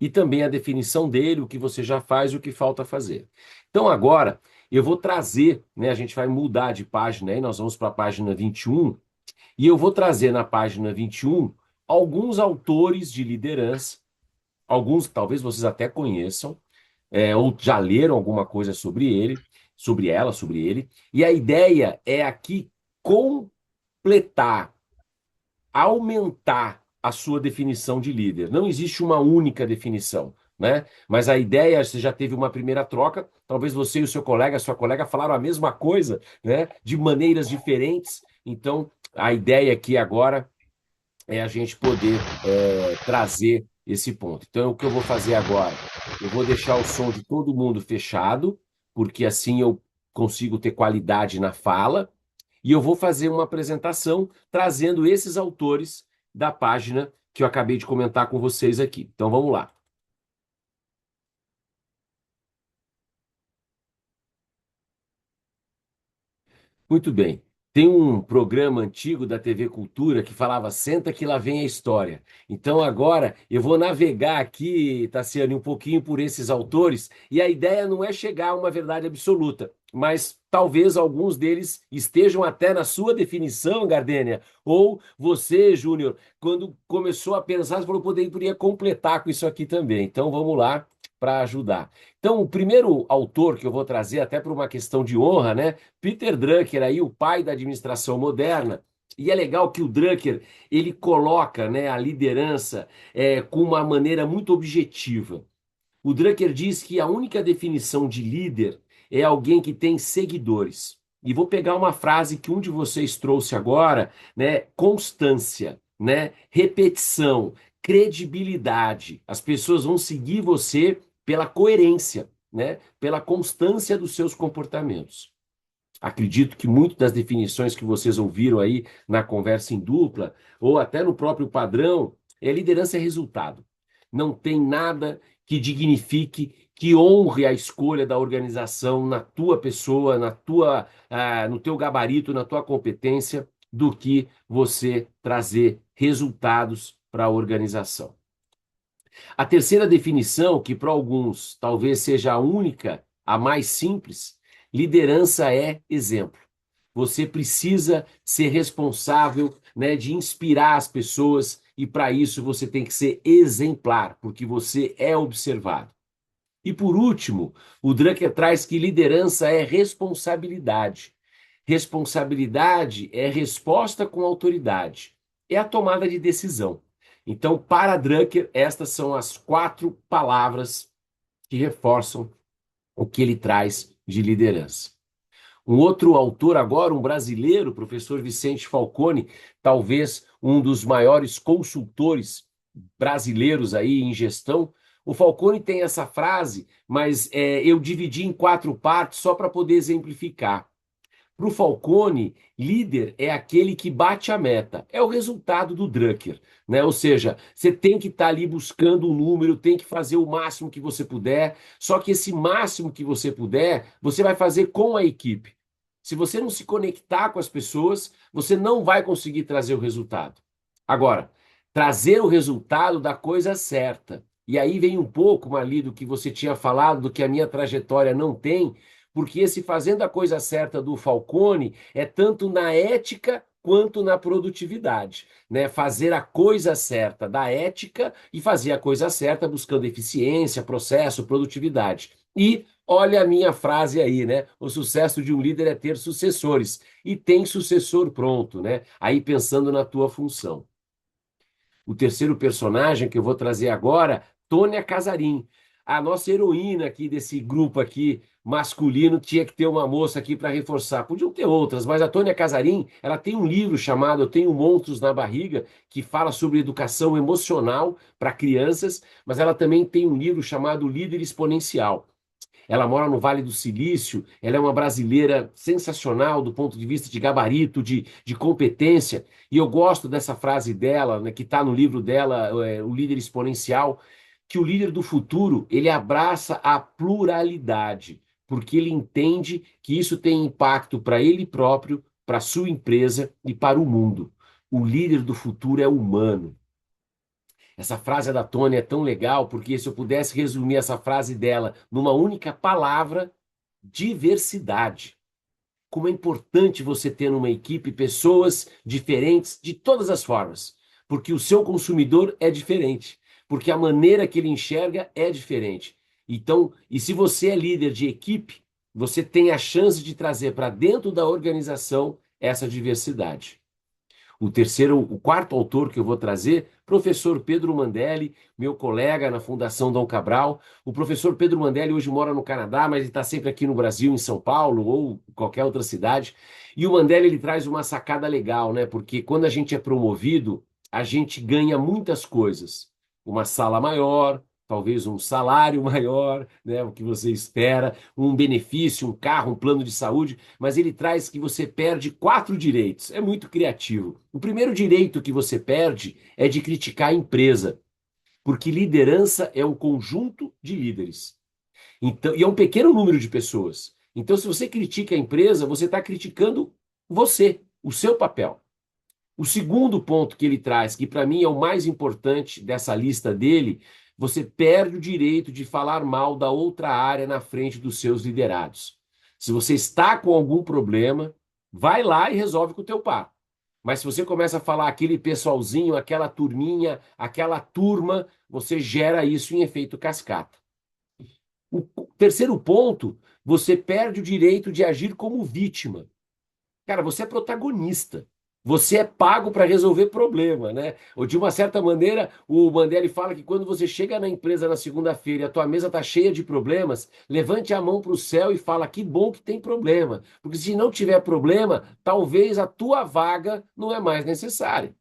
e também a definição dele, o que você já faz e o que falta fazer. Então, agora, eu vou trazer, né, a gente vai mudar de página aí, nós vamos para a página 21, e eu vou trazer na página 21 alguns autores de liderança, alguns talvez vocês até conheçam, ou já leram alguma coisa sobre ele, sobre ela, sobre ele. E a ideia é aqui completar, aumentar a sua definição de líder. Não existe uma única definição, né? Mas a ideia, você já teve uma primeira troca, talvez você e o seu colega, a sua colega falaram a mesma coisa, né? De maneiras diferentes. Então, a ideia aqui agora é a gente poder trazer esse ponto. Então, o que eu vou fazer agora? Eu vou deixar o som de todo mundo fechado, porque assim eu consigo ter qualidade na fala, e eu vou fazer uma apresentação trazendo esses autores da página que eu acabei de comentar com vocês aqui. Então, vamos lá. Muito bem. Tem um programa antigo da TV Cultura que falava Senta que lá vem a história. Então agora eu vou navegar aqui, Tassiane, um pouquinho por esses autores, e a ideia não é chegar a uma verdade absoluta, mas talvez alguns deles estejam até na sua definição, Gardênia, ou você, Júnior, quando começou a pensar, você falou, poderia completar com isso aqui também. Então vamos lá para ajudar. Então, o primeiro autor que eu vou trazer, até por uma questão de honra, né? Peter Drucker, aí, o pai da administração moderna. E é legal que o Drucker ele coloca, né, a liderança com uma maneira muito objetiva. O Drucker diz que a única definição de líder é alguém que tem seguidores. E vou pegar uma frase que um de vocês trouxe agora, né? Constância, né? Repetição, credibilidade. As pessoas vão seguir você pela coerência, né? Pela constância dos seus comportamentos. Acredito que muitas das definições que vocês ouviram aí na conversa em dupla, ou até no próprio padrão, liderança é resultado. Não tem nada que dignifique que honre a escolha da organização na tua pessoa, no teu gabarito, na tua competência, do que você trazer resultados para a organização. A terceira definição, que para alguns talvez seja a única, a mais simples, liderança é exemplo. Você precisa ser responsável, né, de inspirar as pessoas e para isso você tem que ser exemplar, porque você é observado. E por último, o Drucker traz que liderança é responsabilidade. Responsabilidade é resposta com autoridade. É a tomada de decisão. Então, para Drucker, estas são as 4 palavras que reforçam o que ele traz de liderança. Um outro autor agora, um brasileiro, o professor Vicente Falcone, talvez um dos maiores consultores brasileiros aí em gestão. O Falcone tem essa frase, mas eu dividi em 4 partes só para poder exemplificar. Para o Falcone, líder é aquele que bate a meta. É o resultado do Drucker, né? Ou seja, você tem que estar ali buscando um número, tem que fazer o máximo que você puder, só que esse máximo que você puder, você vai fazer com a equipe. Se você não se conectar com as pessoas, você não vai conseguir trazer o resultado. Agora, trazer o resultado da coisa certa. E aí vem um pouco, ali do que você tinha falado, do que a minha trajetória não tem, porque esse fazendo a coisa certa do Falcone é tanto na ética quanto na produtividade, né? Fazer a coisa certa da ética e fazer a coisa certa buscando eficiência, processo, produtividade. E olha a minha frase aí, né? O sucesso de um líder é ter sucessores. E tem sucessor pronto, né? Aí pensando na tua função. O terceiro personagem que eu vou trazer agora, Tônia Casarim. A nossa heroína aqui desse grupo aqui masculino tinha que ter uma moça aqui para reforçar. Podiam ter outras, mas a Tônia Casarim, ela tem um livro chamado Eu Tenho Monstros na Barriga, que fala sobre educação emocional para crianças, mas ela também tem um livro chamado Líder Exponencial. Ela mora no Vale do Silício, ela é uma brasileira sensacional do ponto de vista de gabarito, de competência, e eu gosto dessa frase dela, né, que está no livro dela, O Líder Exponencial, que o líder do futuro, ele abraça a pluralidade, porque ele entende que isso tem impacto para ele próprio, para a sua empresa e para o mundo. O líder do futuro é humano. Essa frase da Tônia é tão legal, porque se eu pudesse resumir essa frase dela numa única palavra, diversidade. Como é importante você ter numa equipe pessoas diferentes de todas as formas, porque o seu consumidor é diferente, porque a maneira que ele enxerga é diferente. Então, e se você é líder de equipe, você tem a chance de trazer para dentro da organização essa diversidade. O quarto autor que eu vou trazer, professor Pedro Mandelli, meu colega na Fundação Dom Cabral. O professor Pedro Mandelli hoje mora no Canadá, mas ele está sempre aqui no Brasil, em São Paulo ou qualquer outra cidade. E o Mandelli, ele traz uma sacada legal, né? Porque quando a gente é promovido, a gente ganha muitas coisas. Uma sala maior, talvez um salário maior, né, o que você espera, um benefício, um carro, um plano de saúde, mas ele traz que você perde 4 direitos. É muito criativo. O primeiro direito que você perde é de criticar a empresa, porque liderança é um conjunto de líderes. Então, e é um pequeno número de pessoas. Então, se você critica a empresa, você está criticando você, o seu papel. O segundo ponto que ele traz, que para mim é o mais importante dessa lista dele, você perde o direito de falar mal da outra área na frente dos seus liderados. Se você está com algum problema, vai lá e resolve com o teu par. Mas se você começa a falar aquele pessoalzinho, aquela turminha, aquela turma, você gera isso em efeito cascata. O terceiro ponto, você perde o direito de agir como vítima. Cara, você é protagonista. Você é pago para resolver problema, né? Ou de uma certa maneira, o Mandelli fala que quando você chega na empresa na segunda-feira e a tua mesa está cheia de problemas, levante a mão para o céu e fala que bom que tem problema. Porque se não tiver problema, talvez a tua vaga não é mais necessária.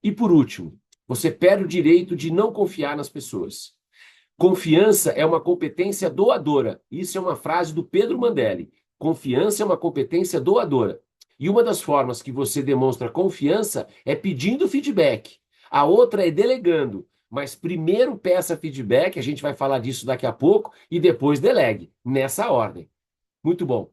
E por último, você perde o direito de não confiar nas pessoas. Confiança é uma competência doadora. Isso é uma frase do Pedro Mandelli. Confiança é uma competência doadora. E uma das formas que você demonstra confiança é pedindo feedback. A outra é delegando. Mas primeiro peça feedback, a gente vai falar disso daqui a pouco, e depois delegue, nessa ordem. Muito bom.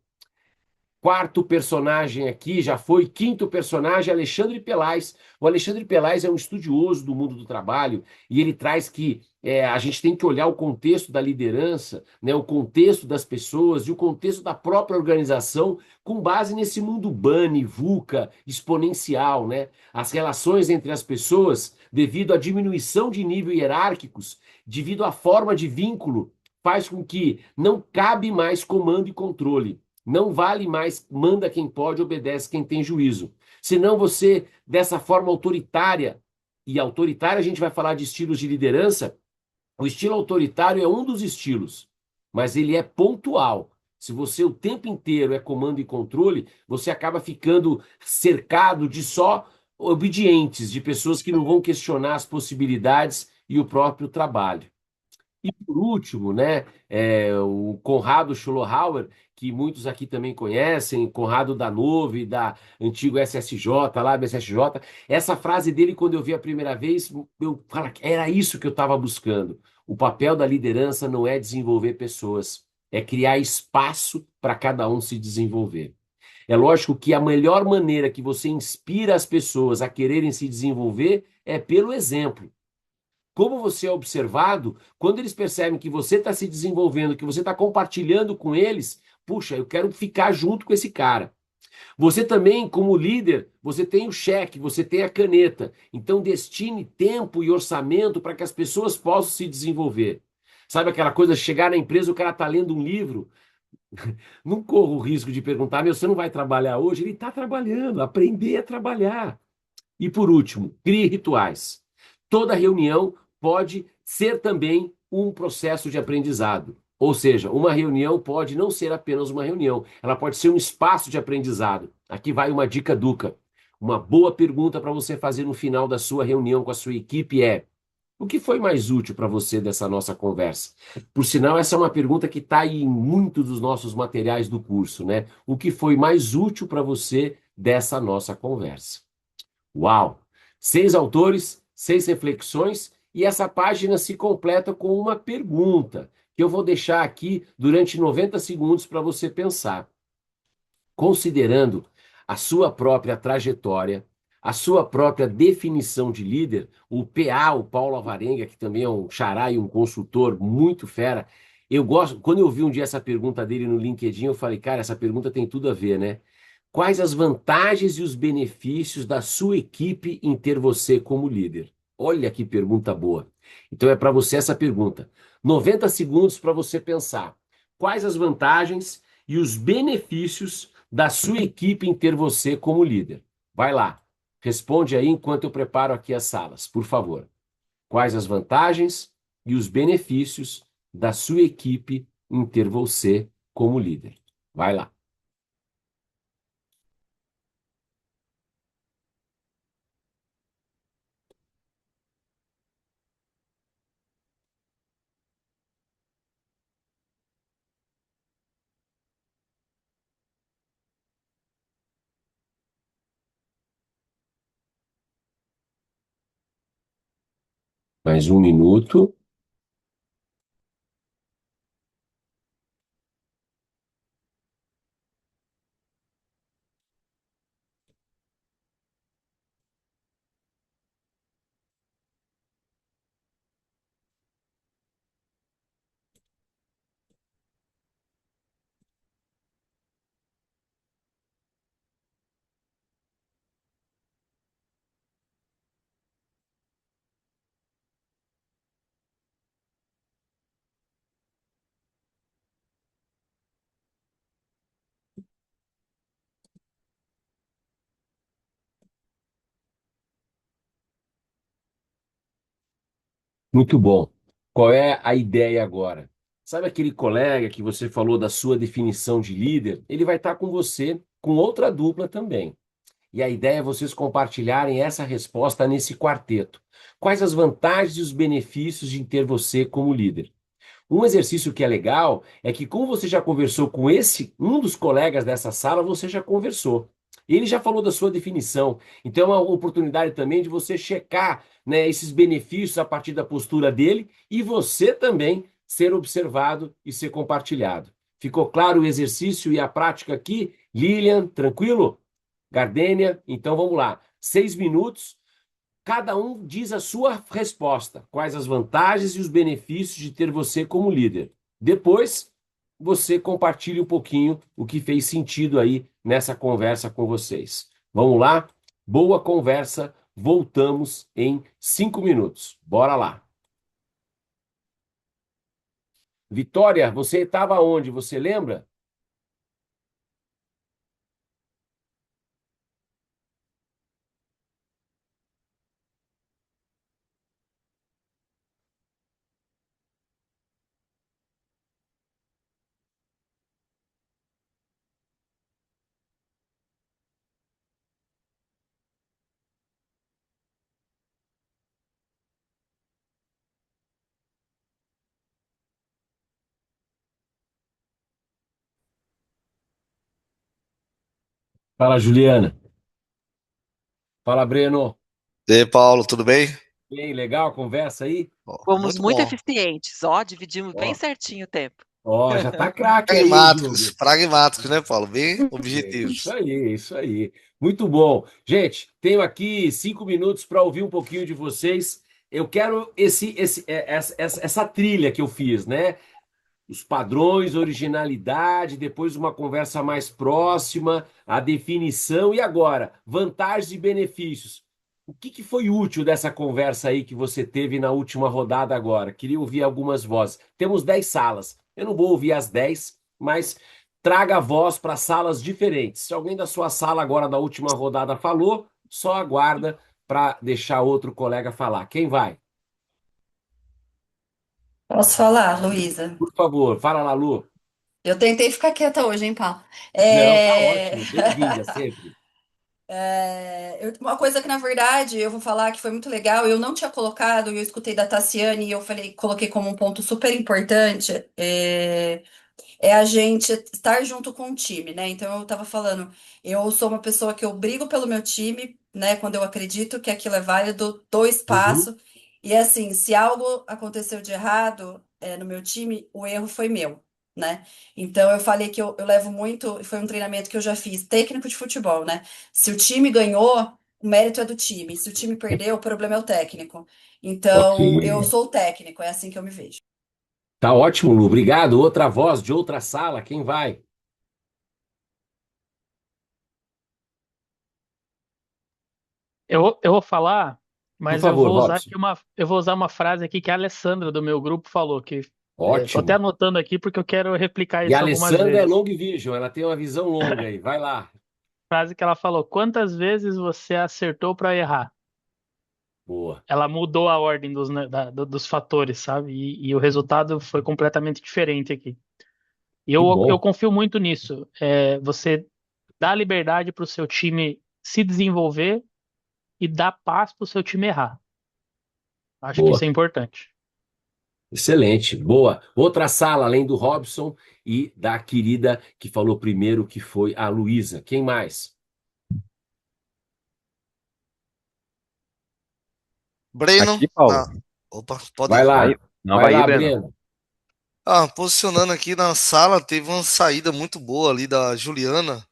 Quarto personagem aqui, já foi. Quinto personagem, Alexandre Pelais. O Alexandre Pelais é um estudioso do mundo do trabalho e ele traz que a gente tem que olhar o contexto da liderança, né, o contexto das pessoas e o contexto da própria organização com base nesse mundo bunny, VUCA, exponencial, né? As relações entre as pessoas, devido à diminuição de níveis hierárquicos, devido à forma de vínculo, faz com que não cabe mais comando e controle. Não vale mais, manda quem pode, obedece quem tem juízo. Senão você, dessa forma autoritária, e autoritária a gente vai falar de estilos de liderança, o estilo autoritário é um dos estilos, mas ele é pontual. Se você o tempo inteiro é comando e controle, você acaba ficando cercado de só obedientes, de pessoas que não vão questionar as possibilidades e o próprio trabalho. E por último, né, o Conrado Schlohauer, que muitos aqui também conhecem, Conrado da Nove, da antigo SSJ, lá do SSJ, essa frase dele, quando eu vi a primeira vez, eu falo, era isso que eu estava buscando. O papel da liderança não é desenvolver pessoas, é criar espaço para cada um se desenvolver. É lógico que a melhor maneira que você inspira as pessoas a quererem se desenvolver é pelo exemplo. Como você é observado, quando eles percebem que você está se desenvolvendo, que você está compartilhando com eles, puxa, eu quero ficar junto com esse cara. Você também, como líder, você tem o cheque, você tem a caneta. Então, destine tempo e orçamento para que as pessoas possam se desenvolver. Sabe aquela coisa, chegar na empresa, o cara está lendo um livro, não corra o risco de perguntar, meu, você não vai trabalhar hoje? Ele está trabalhando, aprender a trabalhar. E por último, crie rituais. Toda reunião pode ser também um processo de aprendizado. Ou seja, uma reunião pode não ser apenas uma reunião, ela pode ser um espaço de aprendizado. Aqui vai uma dica Duca. Uma boa pergunta para você fazer no final da sua reunião com a sua equipe é: o que foi mais útil para você dessa nossa conversa? Por sinal, essa é uma pergunta que está em muitos dos nossos materiais do curso, né? O que foi mais útil para você dessa nossa conversa? Uau! 6 autores, 6 reflexões, e essa página se completa com uma pergunta, que eu vou deixar aqui durante 90 segundos para você pensar. Considerando a sua própria trajetória, a sua própria definição de líder, o PA, o Paulo Alvarenga, que também é um xará e um consultor muito fera, eu gosto, quando eu vi um dia essa pergunta dele no LinkedIn, eu falei, cara, essa pergunta tem tudo a ver, né? Quais as vantagens e os benefícios da sua equipe em ter você como líder? Olha que pergunta boa. Então é para você essa pergunta. 90 segundos para você pensar. Quais as vantagens e os benefícios da sua equipe em ter você como líder? Vai lá. Responde aí enquanto eu preparo aqui as salas, por favor. Quais as vantagens e os benefícios da sua equipe em ter você como líder? Vai lá. Mais um minuto. Muito bom. Qual é a ideia agora? Sabe aquele colega que você falou da sua definição de líder? Ele vai estar com você, com outra dupla também. E a ideia é vocês compartilharem essa resposta nesse quarteto. Quais as vantagens e os benefícios de ter você como líder? Um exercício que é legal é que, como você já conversou com um dos colegas dessa sala, você já conversou. Ele já falou da sua definição. Então é uma oportunidade também de você checar né, esses benefícios a partir da postura dele e você também ser observado e ser compartilhado. Ficou claro o exercício e a prática aqui? Lilian, tranquilo? Gardênia? Então vamos lá. 6 minutos. Cada um diz a sua resposta, quais as vantagens e os benefícios de ter você como líder. Depois, você compartilha um pouquinho o que fez sentido aí nessa conversa com vocês. Vamos lá? Boa conversa. Voltamos em 5 minutos. Bora lá. Vitória, você estava onde? Você lembra? Fala, Juliana. Fala, Breno. E aí, Paulo, tudo bem? Bem, legal a conversa aí? Ó, Fomos muito muito bom. eficientes, ó, dividimos bem Ó, certinho o tempo. ó, já tá craque aí, hein, Pragmáticos, Júlio? pragmáticos, né, Paulo? Bem Isso objetivos. aí, isso aí. Muito bom. Gente, tenho aqui 5 minutos para ouvir um pouquinho de vocês. Eu quero essa trilha que eu fiz, né? Os padrões, originalidade, depois uma conversa mais próxima, a definição e agora, vantagens e benefícios. O que foi útil dessa conversa aí que você teve na última rodada agora? Queria ouvir algumas vozes. Temos 10 salas. Eu não vou ouvir as 10, mas traga a voz para salas diferentes. Se alguém da sua sala agora da última rodada falou, só aguarda para deixar outro colega falar. Quem vai? Posso falar, Luísa? Por favor, fala lá, Lu. Eu tentei ficar quieta hoje, hein, Paulo? Não, tá É... ótimo. Bem-vinda sempre. Uma coisa que, na verdade, eu vou falar que foi muito legal, eu não tinha colocado, eu escutei da Tassiane e eu falei, coloquei como um ponto super importante, é a gente estar junto com o time, né? Então eu tava falando, eu sou uma pessoa que eu brigo pelo meu time, né? Quando eu acredito que aquilo é válido, dou Uhum. espaço. E assim, se algo aconteceu de errado, no meu time, o erro foi meu, né? Então eu falei que eu levo muito, foi um treinamento que eu já fiz, técnico de futebol, né? Se o time ganhou, o mérito é do time. Se o time perdeu, o problema é o técnico. Ok. Então, eu sou o técnico, é assim que eu me vejo. Tá ótimo, Lu. Obrigado. Outra voz de outra sala. Quem vai? Eu vou falar, Por mas favor, Robson. eu vou usar uma frase aqui que a Alessandra do meu grupo falou, que tô até Ótimo. anotando aqui porque eu quero replicar E a isso algumas Alessandra é vezes. long vision. Ela tem uma visão longa aí. Vai lá. Frase que ela falou: quantas vezes você acertou para errar? Boa. Ela mudou a ordem dos fatores, sabe? E o resultado foi completamente diferente aqui. E Que eu bom. confio muito nisso. Você dá liberdade para o seu time se desenvolver e dá paz para o seu time errar. Acho que isso Boa. é importante. Excelente. Boa. Outra sala, além do Robson e da querida que falou primeiro, que foi a Luísa. Quem mais? Breno, Aqui, Paulo. opa, pode Vai ir. Vai, lá. não Vai vai ir, lá, Breno. Breno. Posicionando aqui na sala, teve uma saída muito boa ali da Juliana,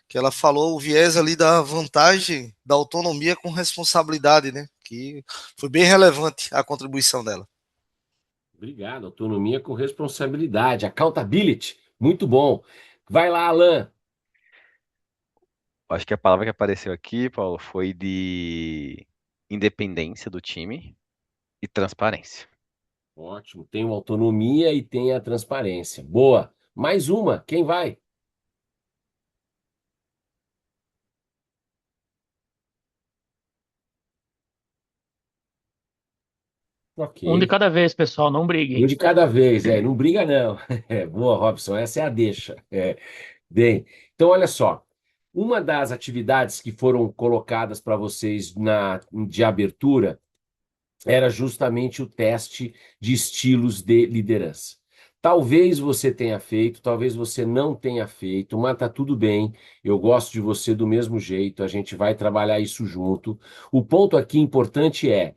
que ela falou o viés ali da vantagem da autonomia com responsabilidade, né? Que foi bem relevante a contribuição dela. Obrigado. Autonomia com responsabilidade. Accountability. Muito bom. Vai lá, Alan. Acho que a palavra que apareceu aqui, Paulo, foi de independência do time e transparência. Ótimo. Tem uma autonomia e tem a transparência. Boa. Mais uma. Quem vai? Um de Ok. cada vez, pessoal, não Um briguem. de cada vez. Não briga, não. Boa, Robson. Essa é a deixa. Bem, então olha só. Uma das atividades que foram colocadas para vocês de abertura era justamente o teste de estilos de liderança. Talvez você tenha feito, talvez você não tenha feito, mas tá tudo bem. Eu gosto de você do mesmo jeito, a gente vai trabalhar isso junto. O ponto aqui importante é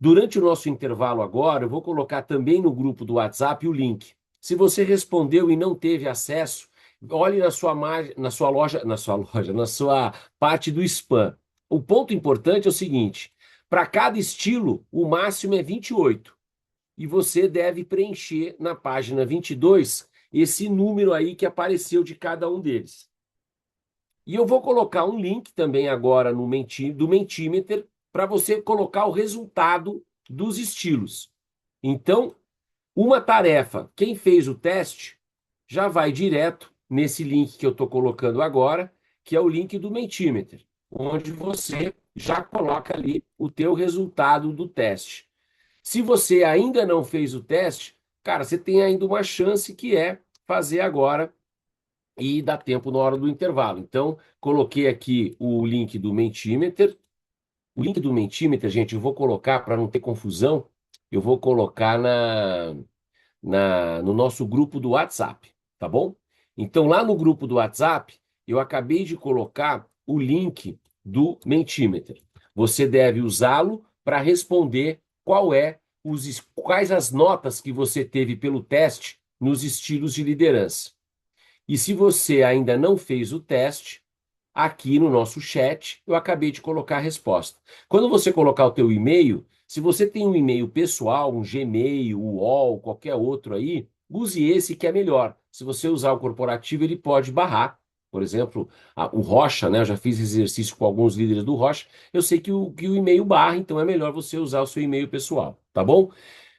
Durante o nosso intervalo agora, eu vou colocar também no grupo do WhatsApp o link. Se você respondeu e não teve acesso, olhe na sua na sua parte do spam. O ponto importante é o seguinte: para cada estilo, o máximo é 28. E você deve preencher na página 22 esse número aí que apareceu de cada um deles. E eu vou colocar um link também agora do Mentimeter para você colocar o resultado dos estilos. Então, uma tarefa, quem fez o teste já vai direto nesse link que eu estou colocando agora, que é o link do Mentimeter, onde você já coloca ali o teu resultado do teste. Se você ainda não fez o teste, cara, você tem ainda uma chance que é fazer agora e dá tempo na hora do intervalo. Então, coloquei aqui o link do Mentimeter. O link do Mentimeter, gente, eu vou colocar, para não ter confusão, eu vou colocar no nosso grupo do WhatsApp, tá bom? Então, lá no grupo do WhatsApp, eu acabei de colocar o link do Mentimeter. Você deve usá-lo para responder quais as notas que você teve pelo teste nos estilos de liderança. E se você ainda não fez o teste, aqui no nosso chat eu acabei de colocar a resposta. Quando você colocar o teu e-mail, se você tem um e-mail pessoal, um Gmail, o UOL, qualquer outro aí, use esse que é melhor. Se você usar o corporativo, ele pode barrar. Por exemplo, o Rocha, né? Eu já fiz exercício com alguns líderes do Rocha. Eu sei que o e-mail barra, então é melhor você usar o seu e-mail pessoal, tá bom?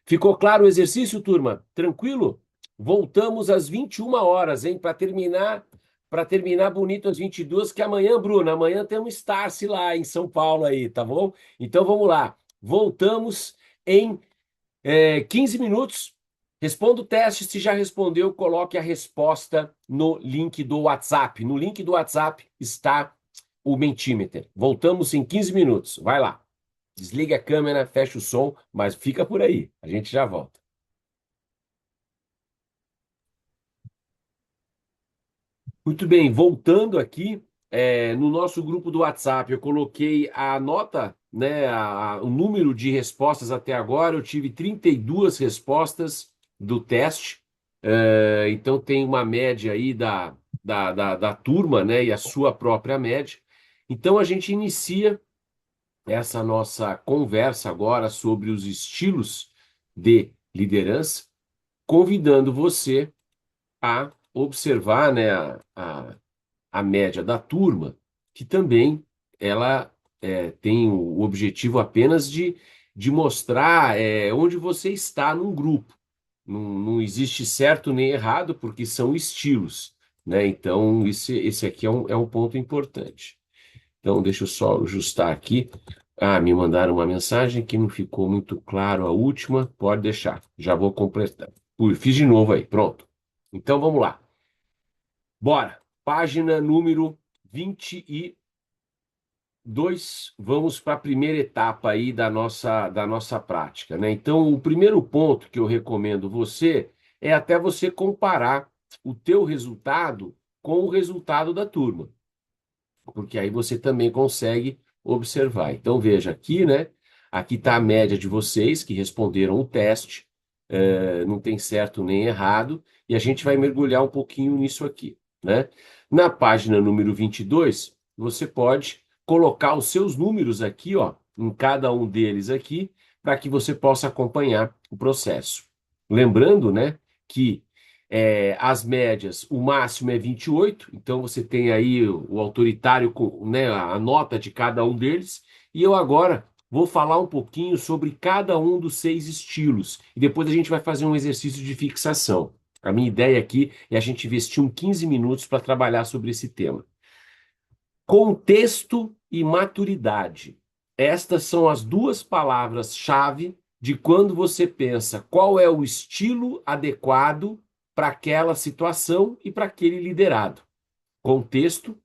Ficou claro o exercício, turma? Tranquilo? Voltamos às 21 horas, hein? Para terminar bonito às 22, que amanhã, Bruna, amanhã tem um Starce lá em São Paulo aí, tá bom? Então vamos lá. Voltamos em 15 minutos. Responda o teste. Se já respondeu, coloque a resposta no link do WhatsApp. No link do WhatsApp está o Mentimeter. Voltamos em 15 minutos. Vai lá. Desliga a câmera, fecha o som, mas fica por aí. A gente já volta. Muito bem, voltando aqui, no nosso grupo do WhatsApp, eu coloquei a nota, né, o número de respostas até agora. Eu tive 32 respostas do teste, então tem uma média aí da turma, né, e a sua própria média. Então a gente inicia essa nossa conversa agora sobre os estilos de liderança, convidando você a observar, né, a média da turma, que também ela tem o objetivo apenas de mostrar onde você está num grupo. Não existe certo nem errado, porque são estilos, né? Então, esse aqui é um ponto importante. Então, deixa eu só ajustar aqui. Ah, me mandaram uma mensagem que não ficou muito claro a última. Pode deixar, já vou completar. Fiz de novo aí, pronto. Então, vamos lá. Bora. Página número 22. Vamos para a primeira etapa aí da nossa prática, né? Então, o primeiro ponto que eu recomendo você é até você comparar o teu resultado com o resultado da turma, porque aí você também consegue observar. Então, veja aqui, né? Aqui está a média de vocês que responderam o teste, não tem certo nem errado, e a gente vai mergulhar um pouquinho nisso aqui, né? Na página número 22, você pode colocar os seus números aqui, ó, em cada um deles aqui, para que você possa acompanhar o processo. Lembrando, né, que as médias, o máximo é 28, então você tem aí o autoritário, né, a nota de cada um deles, e eu agora vou falar um pouquinho sobre cada um dos 6 estilos, e depois a gente vai fazer um exercício de fixação. A minha ideia aqui é a gente investir 15 minutos para trabalhar sobre esse tema. Contexto e maturidade. Estas são as duas palavras-chave de quando você pensa qual é o estilo adequado para aquela situação e para aquele liderado. Contexto,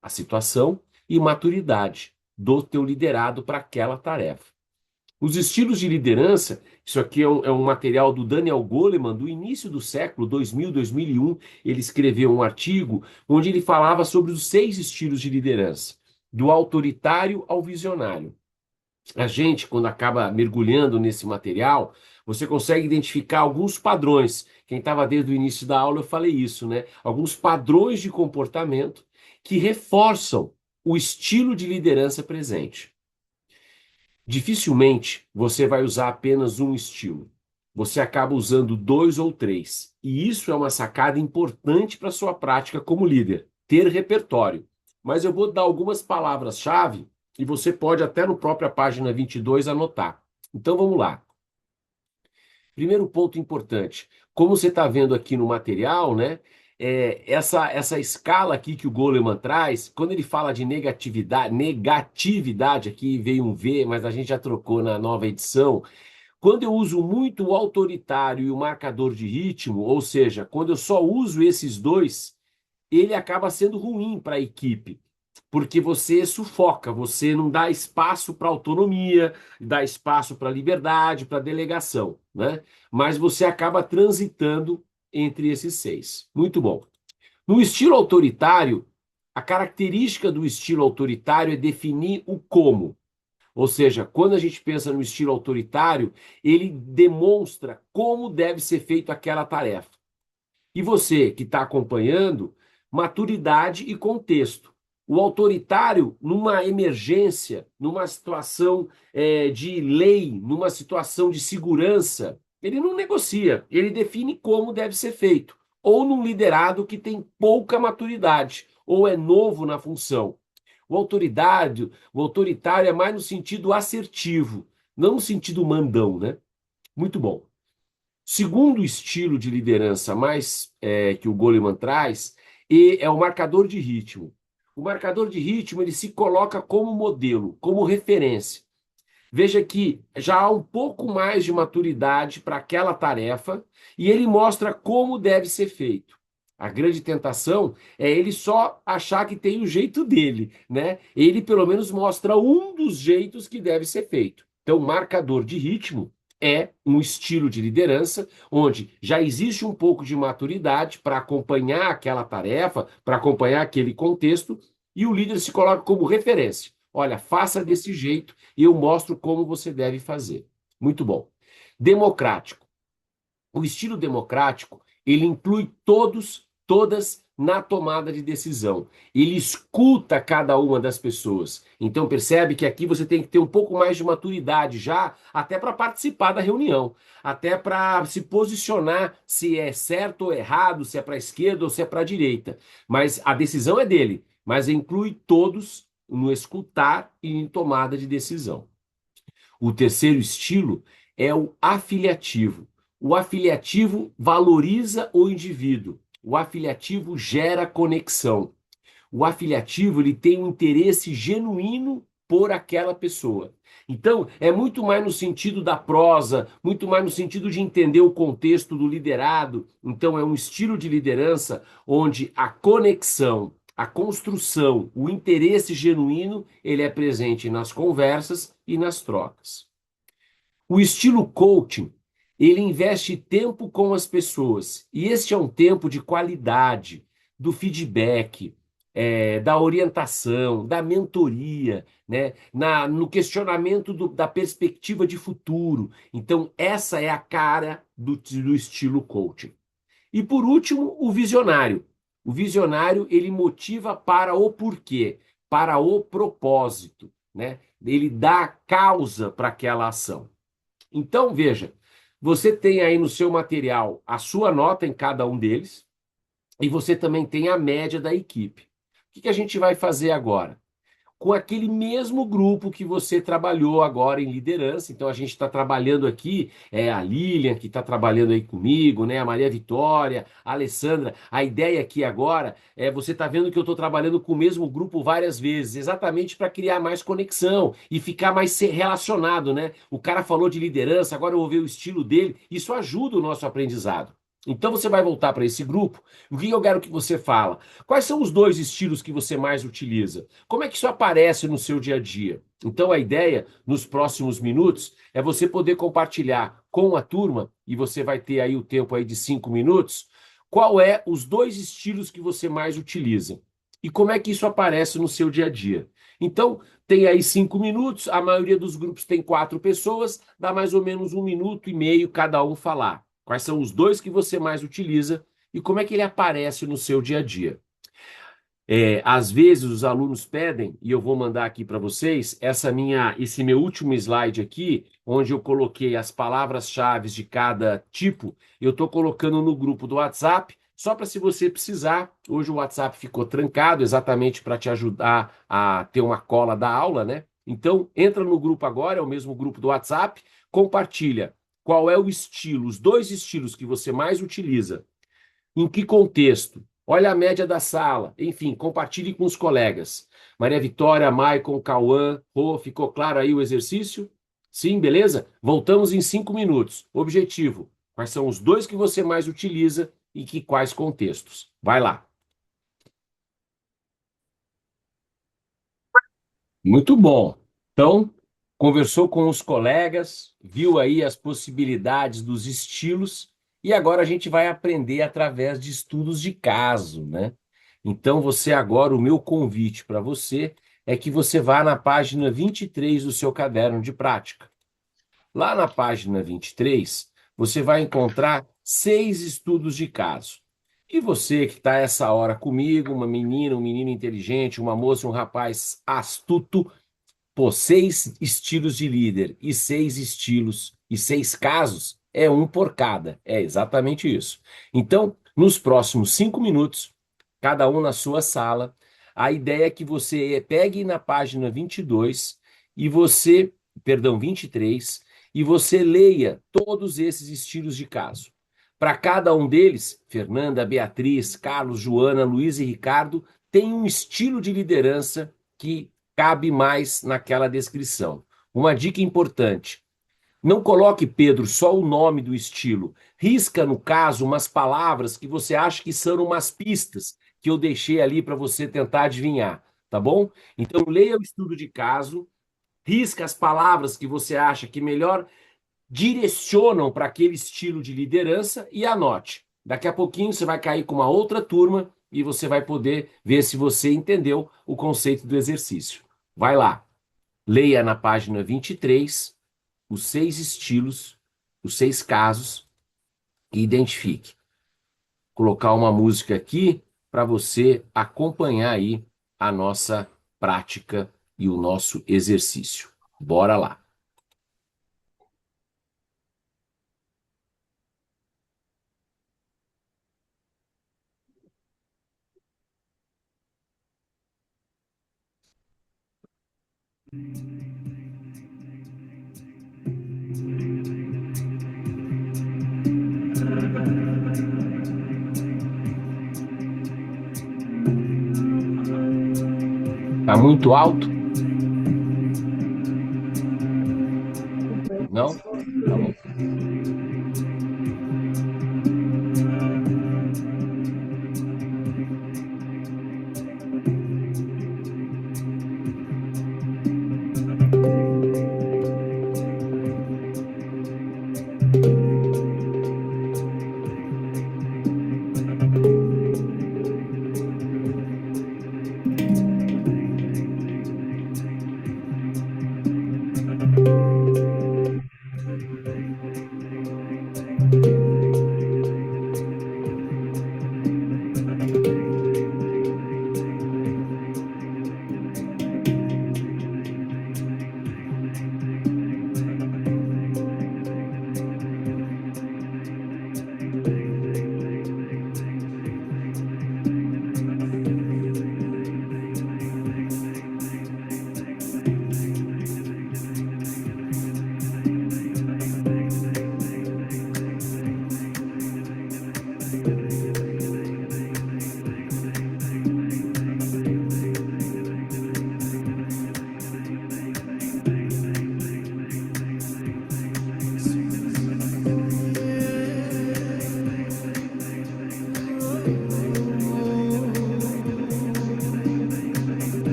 a situação, e maturidade do teu liderado para aquela tarefa. Os estilos de liderança, isso aqui é um material do Daniel Goleman, do início do século 2000, 2001. Ele escreveu um artigo onde ele falava sobre os 6 estilos de liderança, do autoritário ao visionário. a gente, quando acaba mergulhando nesse material, você consegue identificar alguns padrões. Quem estava desde o início da aula, eu falei isso, né? Alguns padrões de comportamento que reforçam o estilo de liderança presente. Dificilmente você vai usar apenas um estilo. Você acaba usando dois ou três. E isso é uma sacada importante para a sua prática como líder, ter repertório. Mas eu vou dar algumas palavras-chave e você pode até no própria página 22 anotar. Então vamos lá. Primeiro ponto importante. Como você está vendo aqui no material, né? Essa escala aqui que o Goleman traz, quando ele fala de negatividade, aqui veio um V, mas a gente já trocou na nova edição. Quando eu uso muito o autoritário e o marcador de ritmo, ou seja, quando eu só uso esses dois, ele acaba sendo ruim para a equipe, porque você sufoca, você não dá espaço para autonomia, dá espaço para liberdade, para delegação, né? Mas você acaba transitando entre esses seis. Muito bom. No estilo autoritário, a característica do estilo autoritário é definir o como. Ou seja, quando a gente pensa no estilo autoritário, ele demonstra como deve ser feita aquela tarefa. E você que está acompanhando, maturidade e contexto. O autoritário, numa emergência, numa situação de lei, numa situação de segurança, ele não negocia, ele define como deve ser feito. Ou num liderado que tem pouca maturidade, ou é novo na função. O autoritário é mais no sentido assertivo, não no sentido mandão, né? Muito bom. Segundo estilo de liderança mais que o Goleman traz, é o marcador de ritmo. O marcador de ritmo ele se coloca como modelo, como referência. Veja que já há um pouco mais de maturidade para aquela tarefa e ele mostra como deve ser feito. A grande tentação é ele só achar que tem o jeito dele, né? Ele pelo menos mostra um dos jeitos que deve ser feito. Então, marcador de ritmo é um estilo de liderança onde já existe um pouco de maturidade para acompanhar aquela tarefa, para acompanhar aquele contexto, e o líder se coloca como referência. Olha, faça desse jeito e eu mostro como você deve fazer. Muito bom. Democrático. O estilo democrático, ele inclui todas na tomada de decisão. Ele escuta cada uma das pessoas. Então percebe que aqui você tem que ter um pouco mais de maturidade já, até para participar da reunião, até para se posicionar se é certo ou errado, se é para a esquerda ou se é para a direita. Mas a decisão é dele, mas inclui todos no escutar e em tomada de decisão. O terceiro estilo é o afiliativo. O afiliativo valoriza o indivíduo. O afiliativo gera conexão. O afiliativo ele tem um interesse genuíno por aquela pessoa. Então, é muito mais no sentido da prosa, muito mais no sentido de entender o contexto do liderado. Então, é um estilo de liderança onde a conexão, a construção, o interesse genuíno, ele é presente nas conversas e nas trocas. O estilo coaching, ele investe tempo com as pessoas. E este é um tempo de qualidade, do feedback, da orientação, da mentoria, né? No questionamento da perspectiva de futuro. Então, essa é a cara do estilo coaching. E por último, o visionário. O visionário, ele motiva para o porquê, para o propósito, né? Ele dá causa para aquela ação. Então, veja, você tem aí no seu material a sua nota em cada um deles e você também tem a média da equipe. O que a gente vai fazer agora? Com aquele mesmo grupo que você trabalhou agora em liderança. Então, a gente está trabalhando aqui, a Lilian, que está trabalhando aí comigo, né? A Maria Vitória, a Alessandra. A ideia aqui agora você está vendo que eu estou trabalhando com o mesmo grupo várias vezes, exatamente para criar mais conexão e ficar mais relacionado, né? O cara falou de liderança, agora eu vou ver o estilo dele. Isso ajuda o nosso aprendizado. Então você vai voltar para esse grupo. O que eu quero que você fala? Quais são os dois estilos que você mais utiliza? Como é que isso aparece no seu dia a dia? Então a ideia, nos próximos minutos, é você poder compartilhar com a turma, e você vai ter aí o tempo aí de 5 minutos, qual é os dois estilos que você mais utiliza? E como é que isso aparece no seu dia a dia? Então, tem aí 5 minutos, a maioria dos grupos tem 4 pessoas, dá mais ou menos 1 minuto e meio cada um falar. Quais são os 2 que você mais utiliza e como é que ele aparece no seu dia a dia. Às vezes os alunos pedem, e eu vou mandar aqui para vocês, esse meu último slide aqui, onde eu coloquei as palavras-chave de cada tipo, eu estou colocando no grupo do WhatsApp, só para se você precisar. Hoje o WhatsApp ficou trancado, exatamente para te ajudar a ter uma cola da aula, né? Então, entra no grupo agora, é o mesmo grupo do WhatsApp, compartilha qual é o estilo, os 2 estilos que você mais utiliza, em que contexto. Olha a média da sala. Enfim, compartilhe com os colegas. Maria Vitória, Maicon, Cauã, Rô, ficou claro aí o exercício? Sim, beleza? Voltamos em 5 minutos. Objetivo: quais são os 2 que você mais utiliza e quais contextos? Vai lá. Muito bom. Então, conversou com os colegas, viu aí as possibilidades dos estilos, e agora a gente vai aprender através de estudos de caso, né? Então, o meu convite para você é que você vá na página 23 do seu caderno de prática. Lá na página 23, você vai encontrar 6 estudos de caso. E você que está essa hora comigo, uma menina, um menino inteligente, uma moça, um rapaz astuto, 6 estilos de líder e 6 estilos e 6 casos, é um por cada. É exatamente isso. Então, nos próximos 5 minutos, cada um na sua sala, a ideia é que você pegue na página 22 e 23, e você leia todos esses estilos de caso. Para cada um deles, Fernanda, Beatriz, Carlos, Joana, Luiz e Ricardo, tem um estilo de liderança que cabe mais naquela descrição. Uma dica importante: não coloque, Pedro, só o nome do estilo. Risca, no caso, umas palavras que você acha que são umas pistas que eu deixei ali para você tentar adivinhar, tá bom? Então, leia o estudo de caso, risca as palavras que você acha que melhor direcionam para aquele estilo de liderança e anote. Daqui a pouquinho você vai cair com uma outra turma e você vai poder ver se você entendeu o conceito do exercício. Vai lá, leia na página 23 os 6 estilos, os 6 casos e identifique. Colocar uma música aqui para você acompanhar aí a nossa prática e o nosso exercício. Bora lá. Tá muito alto? Não? Tá bom.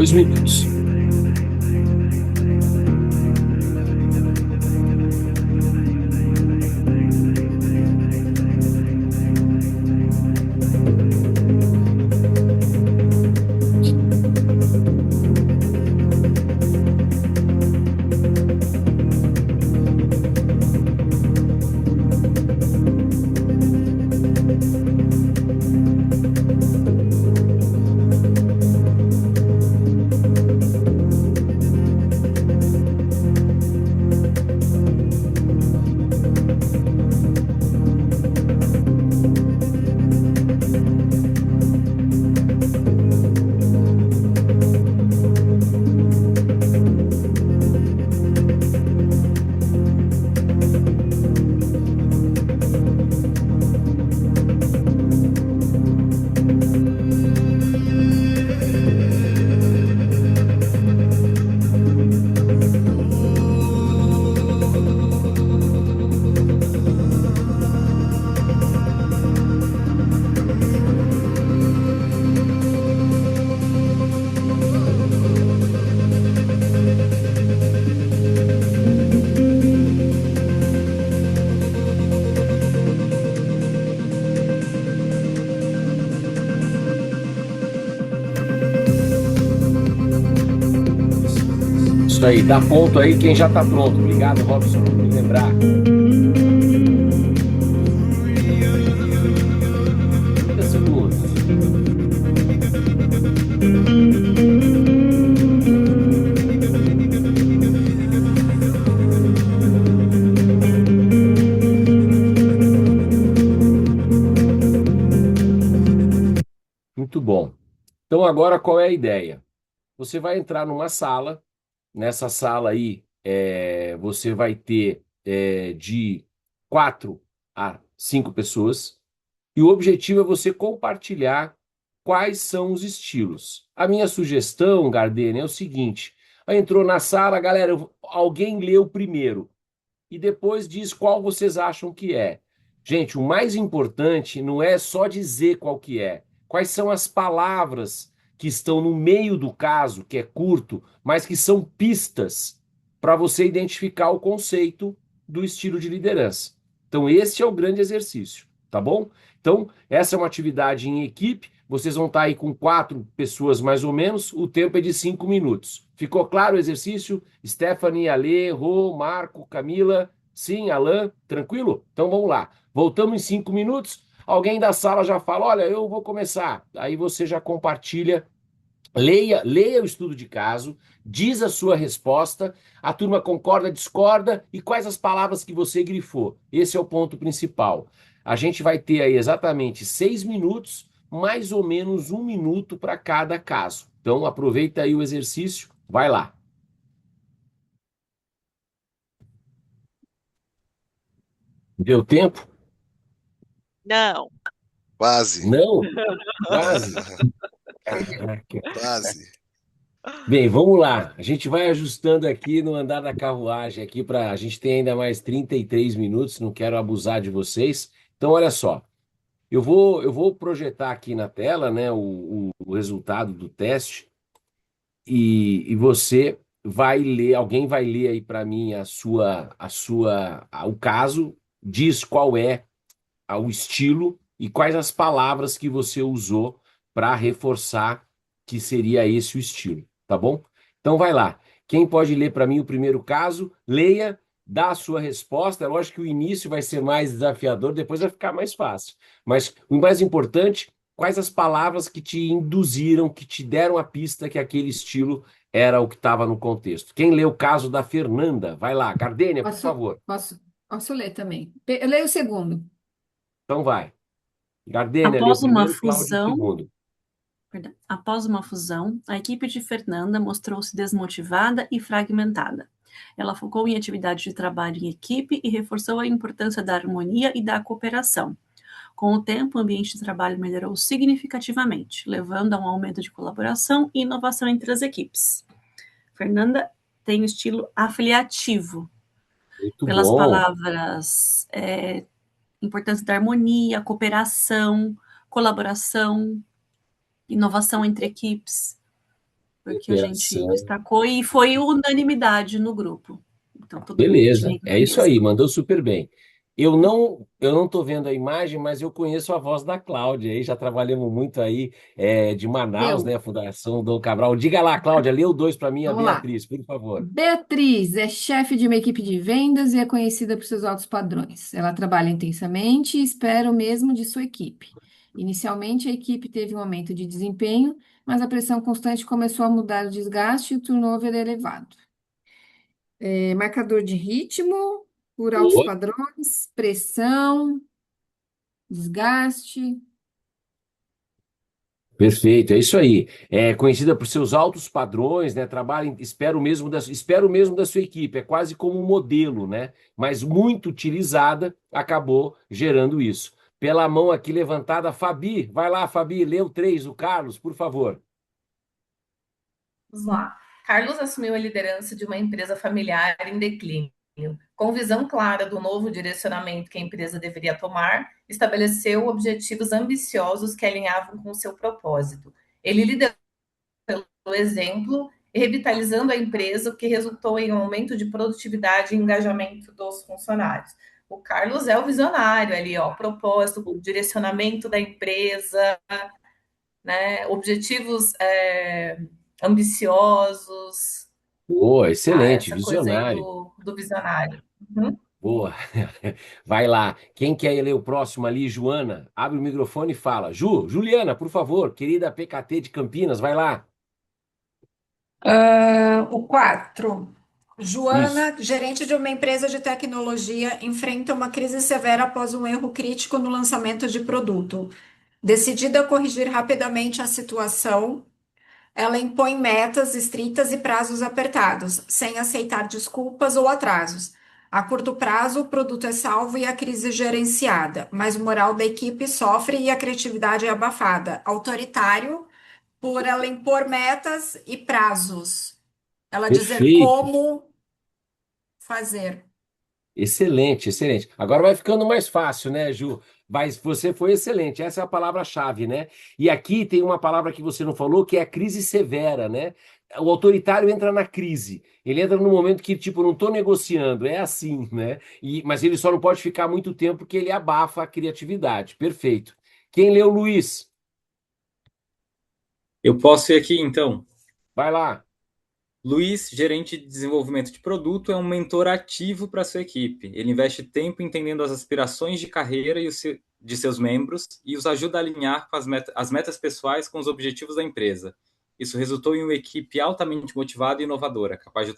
2 minutos. Isso aí, dá ponto aí quem já tá pronto. Obrigado, Robson, por me lembrar. 30 segundos. Muito bom. Então agora qual é a ideia? Você vai entrar numa sala. Nessa sala aí, você vai ter de 4 a 5 pessoas, e o objetivo é você compartilhar quais são os estilos. A minha sugestão, Gardene, é o seguinte: entrou na sala, galera, alguém leu primeiro e depois diz qual vocês acham que é. Gente, o mais importante não é só dizer qual que é. Quais são as palavras que estão no meio do caso, que é curto, mas que são pistas para você identificar o conceito do estilo de liderança. Então, esse é o grande exercício, tá bom? Então, essa é uma atividade em equipe. Vocês vão estar aí com 4 pessoas mais ou menos. O tempo é de 5 minutos. Ficou claro o exercício? Stephanie, Ale, Rô, Marco, Camila, sim, Alan, tranquilo? Então vamos lá. Voltamos em 5 minutos. Alguém da sala já fala: olha, eu vou começar. Aí você já compartilha, leia o estudo de caso, diz a sua resposta, a turma concorda, discorda e quais as palavras que você grifou. Esse é o ponto principal. A gente vai ter aí exatamente 6 minutos, mais ou menos 1 minuto para cada caso. Então aproveita aí o exercício, vai lá. Deu tempo? Não. Quase. Não? Quase. Caraca. Quase. Bem, vamos lá. A gente vai ajustando aqui no andar da carruagem aqui para a gente tem ainda mais 33 minutos, não quero abusar de vocês. Então, olha só. Eu vou projetar aqui na tela, né, o resultado do teste e você vai ler, alguém vai ler aí para mim o caso, diz qual é o estilo e quais as palavras que você usou para reforçar que seria esse o estilo, tá bom? Então vai lá. Quem pode ler para mim o primeiro caso, leia, dá a sua resposta. É lógico que o início vai ser mais desafiador, depois vai ficar mais fácil. Mas o mais importante, quais as palavras que te induziram, que te deram a pista que aquele estilo era o que estava no contexto. Quem lê o caso da Fernanda? Vai lá, Gardênia, por favor. Posso ler também. Eu leio o segundo. Então vai. Gardênia lê o Após uma primeiro, Cláudio o fusão, segundo. Após uma fusão, a equipe de Fernanda mostrou-se desmotivada e fragmentada. Ela focou em atividade de trabalho em equipe e reforçou a importância da harmonia e da cooperação. Com o tempo, o ambiente de trabalho melhorou significativamente, levando a um aumento de colaboração e inovação entre as equipes. Fernanda tem um estilo afiliativo, Muito pelas bom. palavras importância da harmonia, cooperação, colaboração, inovação entre equipes. Foi o que a gente Cooperação. destacou e foi unanimidade no grupo. Então, todo mundo Beleza, tinha é que isso aí, mandou super bem. Eu não tô vendo a imagem, mas eu conheço a voz da Cláudia, aí já trabalhamos muito aí de Manaus, né, Eu. a Fundação Dom Cabral. Diga lá, Cláudia, lê o 2 para mim, a Vamos lá. Beatriz, por favor. Beatriz é chefe de uma equipe de vendas e é conhecida por seus altos padrões. Ela trabalha intensamente e espera o mesmo de sua equipe. Inicialmente, a equipe teve um aumento de desempenho, mas a pressão constante começou a mudar o desgaste e o turnover elevado. Marcador de ritmo, por altos Boa. padrões, pressão, desgaste. Perfeito, é isso aí. É conhecida por seus altos padrões, né? Trabalha, espero o mesmo da sua equipe. É quase como um modelo, né? Mas muito utilizada, acabou gerando isso. Pela mão aqui levantada, Fabi, vai lá, Fabi, lê o 3, o Carlos, por favor. Vamos lá. Carlos assumiu a liderança de uma empresa familiar em declínio. Com visão clara do novo direcionamento que a empresa deveria tomar, estabeleceu objetivos ambiciosos que alinhavam com o seu propósito. Ele liderou pelo exemplo, revitalizando a empresa, o que resultou em um aumento de produtividade e engajamento dos funcionários. O Carlos é o visionário ali, ó, propósito, o direcionamento da empresa, né, objetivos ambiciosos. Boa, excelente, Essa coisa aí visionário. do visionário. Uhum. Boa. Vai lá. Quem quer ler o próximo ali, Joana? Abre o microfone e fala. Juliana, por favor, querida PKT de Campinas, vai lá. O 4. Isso. Joana, gerente de uma empresa de tecnologia, enfrenta uma crise severa após um erro crítico no lançamento de produto. Decidida a corrigir rapidamente a situação, ela impõe metas estritas e prazos apertados, sem aceitar desculpas ou atrasos. A curto prazo, o produto é salvo e a crise gerenciada, mas o moral da equipe sofre e a criatividade é abafada. Autoritário, por ela impor metas e prazos. Ela dizer Perfeito. como fazer. Excelente, excelente. Agora vai ficando mais fácil, né, Ju? Mas você foi excelente. Essa é a palavra-chave, né? E aqui tem uma palavra que você não falou, que é a crise severa, né? O autoritário entra na crise. Ele entra no momento que, tipo, não estou negociando, é assim, né? Mas ele só não pode ficar muito tempo porque ele abafa a criatividade. Perfeito. Quem leu, Luiz? Eu posso ir aqui, então. Vai lá. Luiz, gerente de desenvolvimento de produto, é um mentor ativo para sua equipe. Ele investe tempo entendendo as aspirações de carreira de seus membros e os ajuda a alinhar com as metas pessoais com os objetivos da empresa. Isso resultou em uma equipe altamente motivada e inovadora, capaz de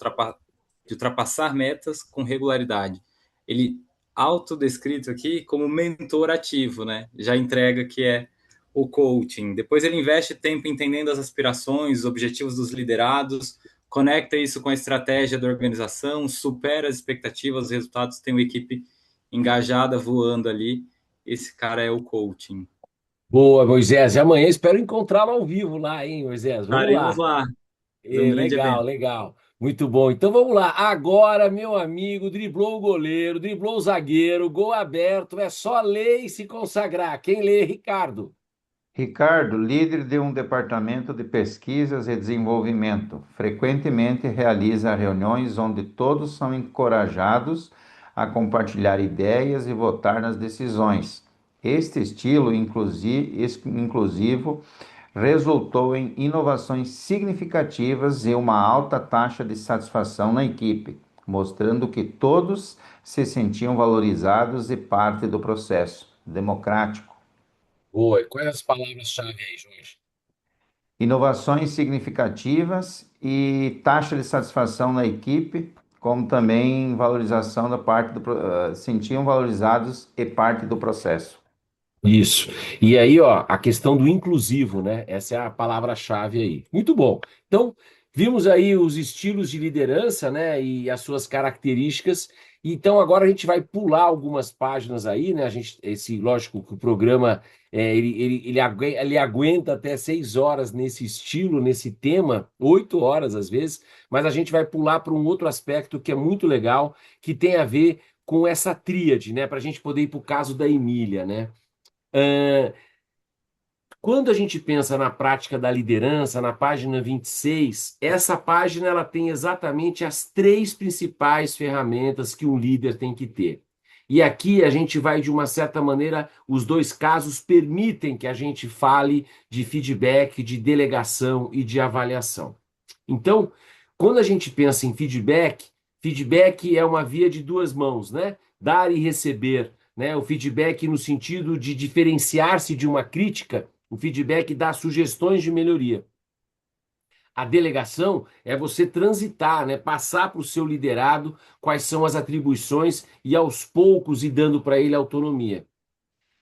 ultrapassar metas com regularidade. Ele autodescrito aqui como mentor ativo, né? Já entrega que é o coaching. Depois ele investe tempo entendendo as aspirações, os objetivos dos liderados, conecta isso com a estratégia da organização, supera as expectativas, os resultados, tem uma equipe engajada voando ali. Esse cara é o coaching. Boa, Moisés. E amanhã espero encontrá-lo ao vivo lá, hein, Moisés? Vamos Estaremos lá. lá. Um grande Legal, evento. legal. Muito bom. Então vamos lá. Agora, meu amigo, driblou o goleiro, driblou o zagueiro, gol aberto. É só ler e se consagrar. Quem lê, Ricardo? Ricardo, líder de um departamento de pesquisas e desenvolvimento, frequentemente realiza reuniões onde todos são encorajados a compartilhar ideias e votar nas decisões. Este estilo inclusivo resultou em inovações significativas e uma alta taxa de satisfação na equipe, mostrando que todos se sentiam valorizados e parte do processo democrático. Boa. E quais as palavras-chave aí, Jorge? Inovações significativas e taxa de satisfação na equipe, como também valorização da parte sentiam valorizados e parte do processo. Isso. E aí, ó, a questão do inclusivo, né? Essa é a palavra-chave aí. Muito bom. Então, vimos aí os estilos de liderança, né? E as suas características. Então, agora a gente vai pular algumas páginas aí, né? Lógico que o programa ele aguenta até 6 horas nesse estilo, nesse tema, 8 horas às vezes, mas a gente vai pular para um outro aspecto que é muito legal, que tem a ver com essa tríade, né? Para a gente poder ir para o caso da Emília, né? Quando a gente pensa na prática da liderança, na página 26, essa página ela tem exatamente as 3 principais ferramentas que um líder tem que ter. E aqui a gente vai, de uma certa maneira, os 2 casos permitem que a gente fale de feedback, de delegação e de avaliação. Então, quando a gente pensa em feedback, feedback é uma via de 2 mãos, né? Dar e receber, né? O feedback no sentido de diferenciar-se de uma crítica, o feedback dá sugestões de melhoria. A delegação é você transitar, né? Passar para o seu liderado quais são as atribuições e aos poucos ir dando para ele autonomia.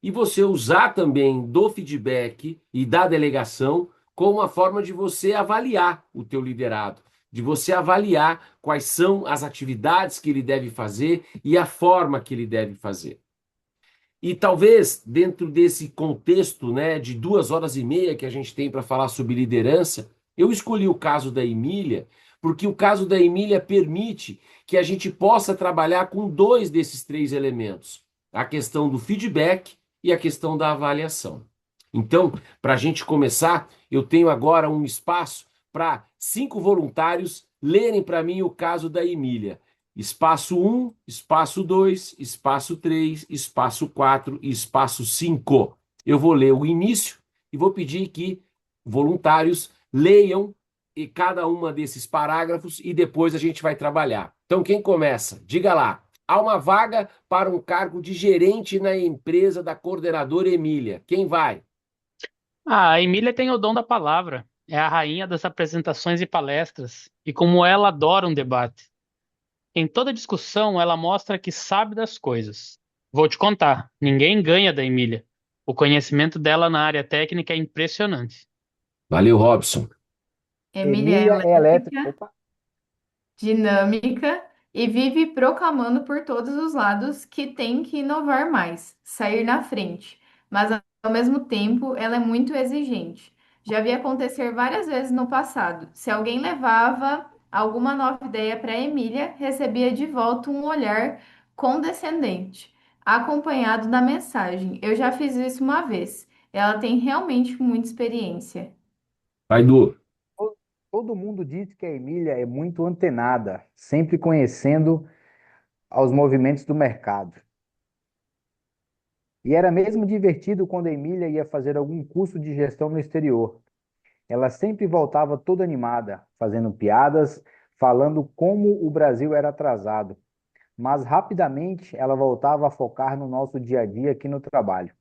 E você usar também do feedback e da delegação como uma forma de você avaliar o teu liderado, de você avaliar quais são as atividades que ele deve fazer e a forma que ele deve fazer. E talvez, dentro desse contexto, né, de 2 horas e meia que a gente tem para falar sobre liderança, eu escolhi o caso da Emília, porque o caso da Emília permite que a gente possa trabalhar com 2 desses 3 elementos: a questão do feedback e a questão da avaliação. Então, para a gente começar, eu tenho agora um espaço para 5 voluntários lerem para mim o caso da Emília. Espaço 1, espaço 2, espaço 3, espaço 4 e espaço 5. Eu vou ler o início e vou pedir que voluntários leiam cada uma desses parágrafos e depois a gente vai trabalhar. Então, quem começa? Diga lá. Há uma vaga para um cargo de gerente na empresa da coordenadora Emília. Quem vai? A Emília tem o dom da palavra. É a rainha das apresentações e palestras. E como ela adora um debate. Em toda discussão, ela mostra que sabe das coisas. Vou te contar, ninguém ganha da Emília. O conhecimento dela na área técnica é impressionante. Valeu, Robson. Emília é Emília é elétrica. elétrica, Opa. dinâmica e vive proclamando por todos os lados que tem que inovar mais, sair na frente. Mas ao mesmo tempo, ela é muito exigente. Já vi acontecer várias vezes no passado. Se alguém levava alguma nova ideia para Emília, recebia de volta um olhar condescendente, acompanhado da mensagem: "Eu já fiz isso uma vez." Ela tem realmente muita experiência. Vai, Du. Todo mundo diz que a Emília é muito antenada, sempre conhecendo aos movimentos do mercado. E era mesmo divertido quando a Emília ia fazer algum curso de gestão no exterior. Ela sempre voltava toda animada, fazendo piadas, falando como o Brasil era atrasado. Mas rapidamente ela voltava a focar no nosso dia a dia aqui no trabalho.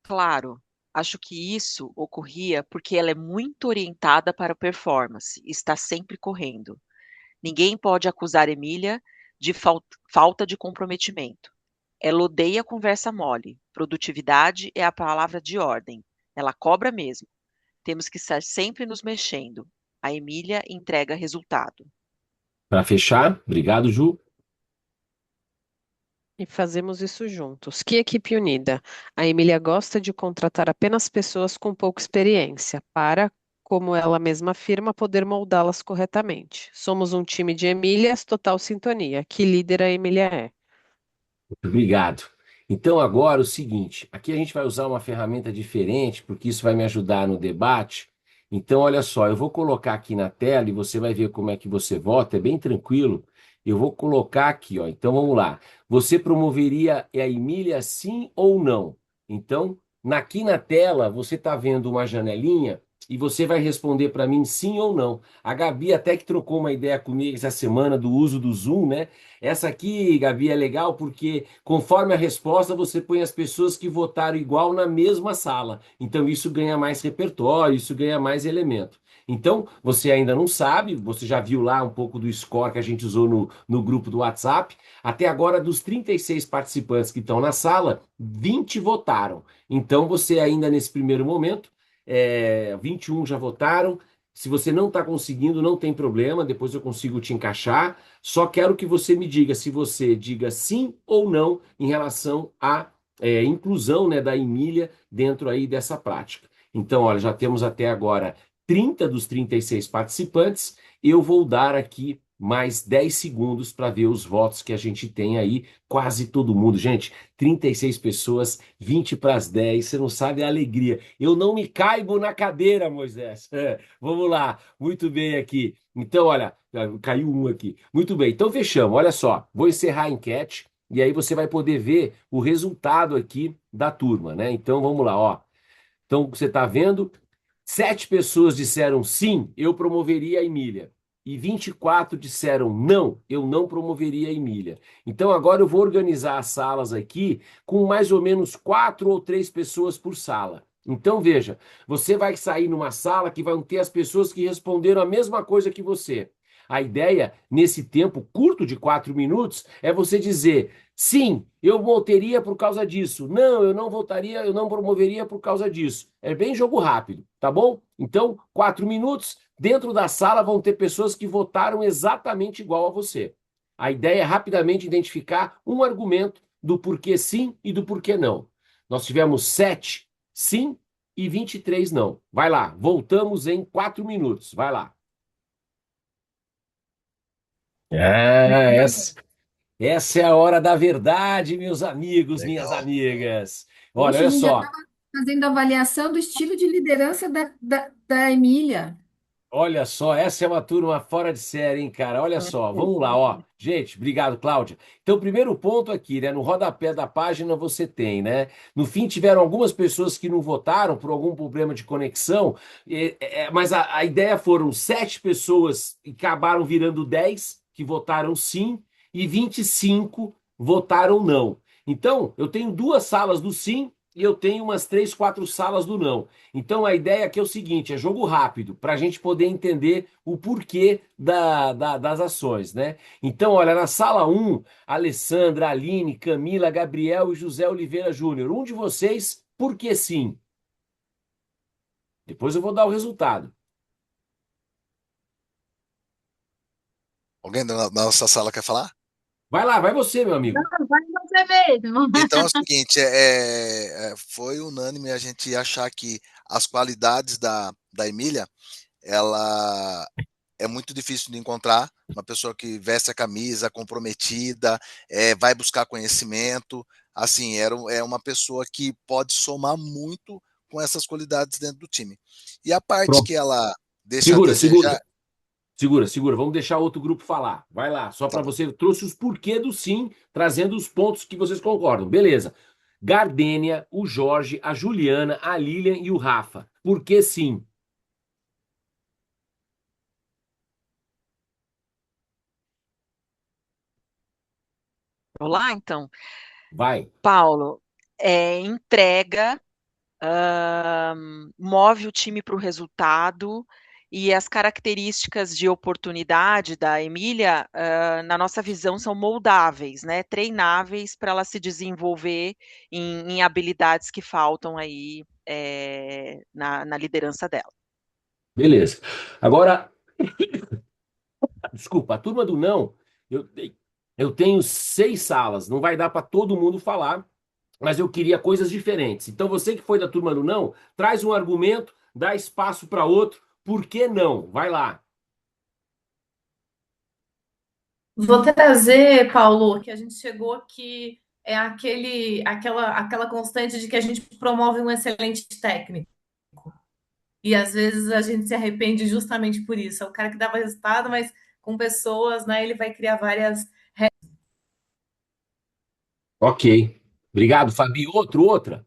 Claro, acho que isso ocorria porque ela é muito orientada para a performance, está sempre correndo. Ninguém pode acusar Emília de falta de comprometimento. Ela odeia conversa mole. Produtividade é a palavra de ordem. Ela cobra mesmo. Temos que estar sempre nos mexendo. A Emília entrega resultado. Para fechar, obrigado, Ju. E fazemos isso juntos. Que equipe unida! A Emília gosta de contratar apenas pessoas com pouca experiência para, como ela mesma afirma, poder moldá-las corretamente. Somos um time de Emílias, total sintonia. Que líder a Emília é. Muito obrigado. Então, agora o seguinte: aqui a gente vai usar uma ferramenta diferente, porque isso vai me ajudar no debate. Então, olha só, eu vou colocar aqui na tela e você vai ver como é que você vota, é bem tranquilo. Eu vou colocar aqui, ó. Então, vamos lá. Você promoveria a Emília sim ou não? Então, aqui na tela, você está vendo uma janelinha e você vai responder para mim sim ou não. A Gabi até que trocou uma ideia comigo essa semana do uso do Zoom, né? Essa aqui, Gabi, é legal porque conforme a resposta, você põe as pessoas que votaram igual na mesma sala. Então, isso ganha mais repertório, isso ganha mais elemento. Então, você ainda não sabe, você já viu lá um pouco do score que a gente usou no grupo do WhatsApp. Até agora, dos 36 participantes que estão na sala, 20 votaram. Então, você ainda nesse primeiro momento, 21 já votaram. Se você não está conseguindo, não tem problema, depois eu consigo te encaixar. Só quero que você me diga se você diga sim ou não em relação à inclusão, né, da Emília dentro aí dessa prática. Então, olha, já temos até agora 30 dos 36 participantes. Eu vou dar aqui mais 10 segundos para ver os votos que a gente tem aí. Quase todo mundo. Gente, 36 pessoas, 20 para as 10. Você não sabe a alegria. Eu não me caibo na cadeira, Moisés. Vamos lá. Muito bem aqui. Então, olha, caiu um aqui. Muito bem. Então, fechamos. Olha só. Vou encerrar a enquete e aí você vai poder ver o resultado aqui da turma, né? Então, vamos lá, ó. Então, você está vendo? 7 pessoas disseram sim, eu promoveria a Emília. E 24 disseram não, eu não promoveria a Emília. Então agora eu vou organizar as salas aqui com mais ou menos 4 ou 3 pessoas por sala. Então veja, você vai sair numa sala que vão ter as pessoas que responderam a mesma coisa que você. A ideia, nesse tempo curto de 4 minutos, é você dizer: sim, eu votaria por causa disso. Não, eu não votaria, eu não promoveria por causa disso. É bem jogo rápido, tá bom? Então, 4 minutos. Dentro da sala vão ter pessoas que votaram exatamente igual a você. A ideia é rapidamente identificar um argumento do porquê sim e do porquê não. Nós tivemos 7 sim e 23 não. Vai lá, voltamos em 4 minutos. Vai lá. Essa é a hora da verdade, meus amigos, minhas Legal. amigas. Olha, Poxa, a olha gente já só. estava fazendo avaliação do estilo de liderança da Emília. Olha só, essa é uma turma fora de série, hein, cara? Olha só, vamos lá, ó. Gente, obrigado, Cláudia. Então, primeiro ponto aqui, né? No rodapé da página você tem, né? No fim, tiveram algumas pessoas que não votaram por algum problema de conexão, mas a ideia foram 7 pessoas e acabaram virando 10 que votaram sim e 25 votaram não. Então, eu tenho 2 salas do sim e eu tenho umas 3, 4 salas do não. Então a ideia aqui é o seguinte: é jogo rápido, para a gente poder entender o porquê das ações, né? Então, olha, na sala 1, Alessandra, Aline, Camila, Gabriel e José Oliveira Júnior. Um de vocês, por que sim? Depois eu vou dar o resultado. Alguém da nossa sala quer falar? Vai lá, vai você, meu amigo. Não, vai você mesmo. Então é o seguinte, foi unânime a gente achar que as qualidades da Emília, ela é muito difícil de encontrar, uma pessoa que veste a camisa, comprometida, vai buscar conhecimento, assim, é uma pessoa que pode somar muito com essas qualidades dentro do time. E a parte Pronto. que ela deixa a Segura, segura. desejar, Segura, segura. Vamos deixar outro grupo falar. Vai lá, só tá para bom. você. Trouxe os porquê do sim, trazendo os pontos que vocês concordam. Beleza. Gardênia, o Jorge, a Juliana, a Lilian e o Rafa. Por que sim? Vou lá, então. Vai. Paulo, entrega, move o time para o resultado e as características de oportunidade da Emília, na nossa visão, são moldáveis, né? Treináveis para ela se desenvolver em habilidades que faltam aí na liderança dela. Beleza. Agora, desculpa, a turma do não, eu tenho 6 salas, não vai dar para todo mundo falar, mas eu queria coisas diferentes. Então, você que foi da turma do não, traz um argumento, dá espaço para outro. Por que não? Vai lá. Vou trazer, Paulo, que a gente chegou aqui, aquela constante de que a gente promove um excelente técnico. E às vezes a gente se arrepende justamente por isso. É o cara que dava resultado, mas com pessoas, né, ele vai criar várias. Ok. Obrigado, Fabi. Outra.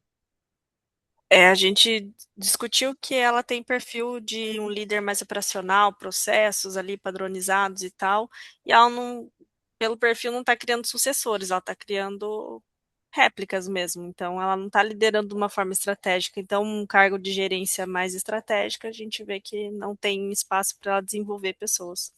A gente discutiu que ela tem perfil de um líder mais operacional, processos ali padronizados e tal, e ela não, pelo perfil, não está criando sucessores, ela está criando réplicas mesmo, então ela não está liderando de uma forma estratégica, então um cargo de gerência mais estratégica, a gente vê que não tem espaço para ela desenvolver pessoas.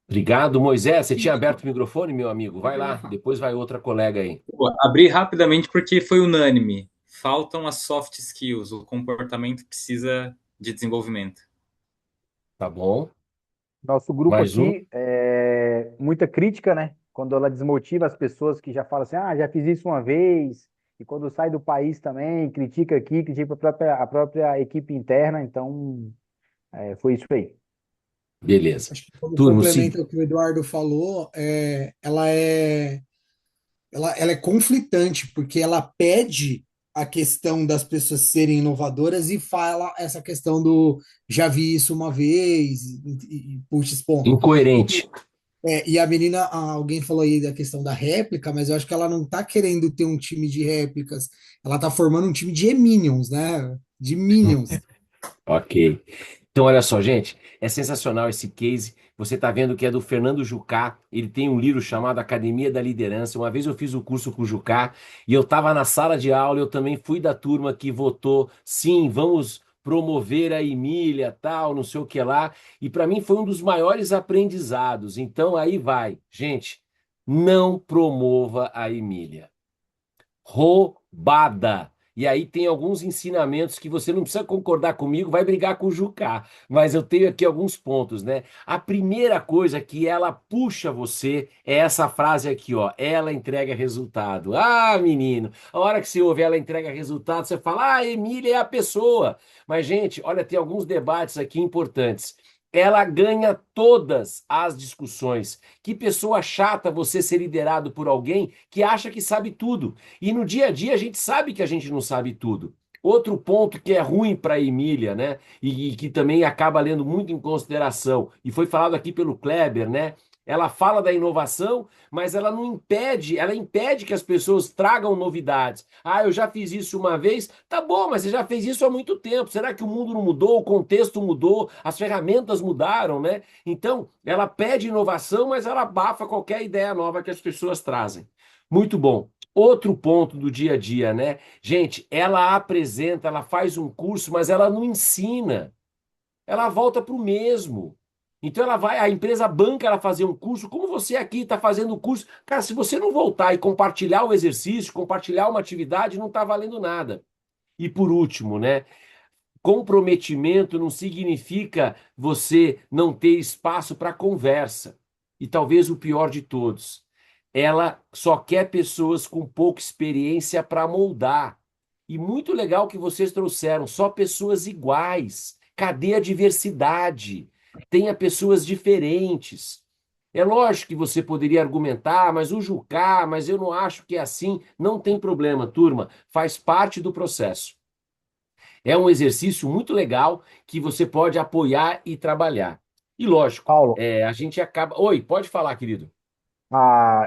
Obrigado, Moisés. Você tinha aberto o microfone, meu amigo? Vai lá, depois vai outra colega aí. Abri rapidamente porque foi unânime. Faltam as soft skills, o comportamento precisa de desenvolvimento. Tá bom. Nosso grupo Mais um. aqui é muita crítica, né? Quando ela desmotiva as pessoas que já falam assim, já fiz isso uma vez, e quando sai do país também, critica aqui, critica a própria equipe interna, então foi isso aí. Beleza. Acho que como Turma, complemento ao que o Eduardo falou, ela é conflitante, porque ela pede a questão das pessoas serem inovadoras e fala essa questão do já vi isso uma vez e puxa esse ponto. incoerente. E a menina, alguém falou aí da questão da réplica, mas eu acho que ela não tá querendo ter um time de réplicas, ela tá formando um time de Minions, né? De Minions. Ok. Então, olha só, gente, é sensacional esse case. Você está vendo que é do Fernando Jucá. Ele tem um livro chamado Academia da Liderança. Uma vez eu fiz o curso com o Jucá e eu estava na sala de aula. Eu também fui da turma que votou, sim, vamos promover a Emília, tal, não sei o que lá. E para mim foi um dos maiores aprendizados. Então, aí vai. Gente, não promova a Emília. Roubada. E aí tem alguns ensinamentos que você não precisa concordar comigo, vai brigar com o Jucá, mas eu tenho aqui alguns pontos, né? A primeira coisa que ela puxa você é essa frase aqui, ó, ela entrega resultado. Ah, menino, a hora que você ouve ela entrega resultado, você fala, ah, Emília é a pessoa. Mas, gente, olha, tem alguns debates aqui importantes. Ela ganha todas as discussões. Que pessoa chata você ser liderado por alguém que acha que sabe tudo. E no dia a dia a gente sabe que a gente não sabe tudo. Outro ponto que é ruim para a Emília, né? E que também acaba lendo muito em consideração, e foi falado aqui pelo Kleber, né? Ela fala da inovação, mas ela não impede, ela impede que as pessoas tragam novidades. Ah, eu já fiz isso uma vez. Tá bom, mas você já fez isso há muito tempo. Será que o mundo não mudou? O contexto mudou? As ferramentas mudaram, né? Então, ela pede inovação, mas ela abafa qualquer ideia nova que as pessoas trazem. Muito bom. Outro ponto do dia a dia, né? Gente, ela apresenta, ela faz um curso, mas ela não ensina. Ela volta para o mesmo. Então ela vai, a empresa banca ela fazer um curso, como você aqui está fazendo o curso. Cara, se você não voltar e compartilhar o exercício, compartilhar uma atividade, não está valendo nada. E por último, né? Comprometimento não significa você não ter espaço para conversa. E talvez o pior de todos, ela só quer pessoas com pouca experiência para moldar. E muito legal que vocês trouxeram, só pessoas iguais. Cadê a diversidade? Tenha pessoas diferentes. É lógico que você poderia argumentar, mas o Jucá, mas eu não acho que é assim. Não tem problema, turma. Faz parte do processo. É um exercício muito legal que você pode apoiar e trabalhar. E lógico, Paulo, a gente acaba. Oi, pode falar, querido.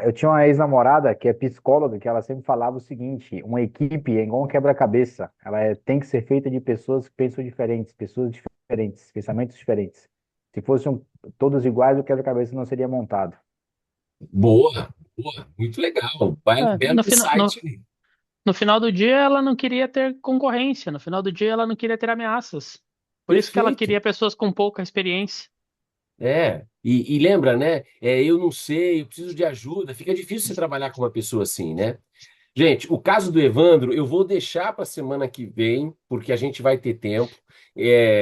eu tinha uma ex-namorada que é psicóloga, que ela sempre falava o seguinte: uma equipe é igual um quebra-cabeça. Tem que ser feita de pessoas que pensam diferentes, pessoas diferentes, pensamentos diferentes. Se fossem todos iguais, o quebra-cabeça não seria montado. Boa, boa, muito legal. Vai um É, belo insight aí. no final do dia, ela não queria ter concorrência. No final do dia, ela não queria ter ameaças. Por isso que ela Perfeito. queria pessoas com pouca experiência. E lembra, né? Eu não sei, eu preciso de ajuda. Fica difícil você trabalhar com uma pessoa assim, né? Gente, o caso do Evandro eu vou deixar para a semana que vem, porque a gente vai ter tempo.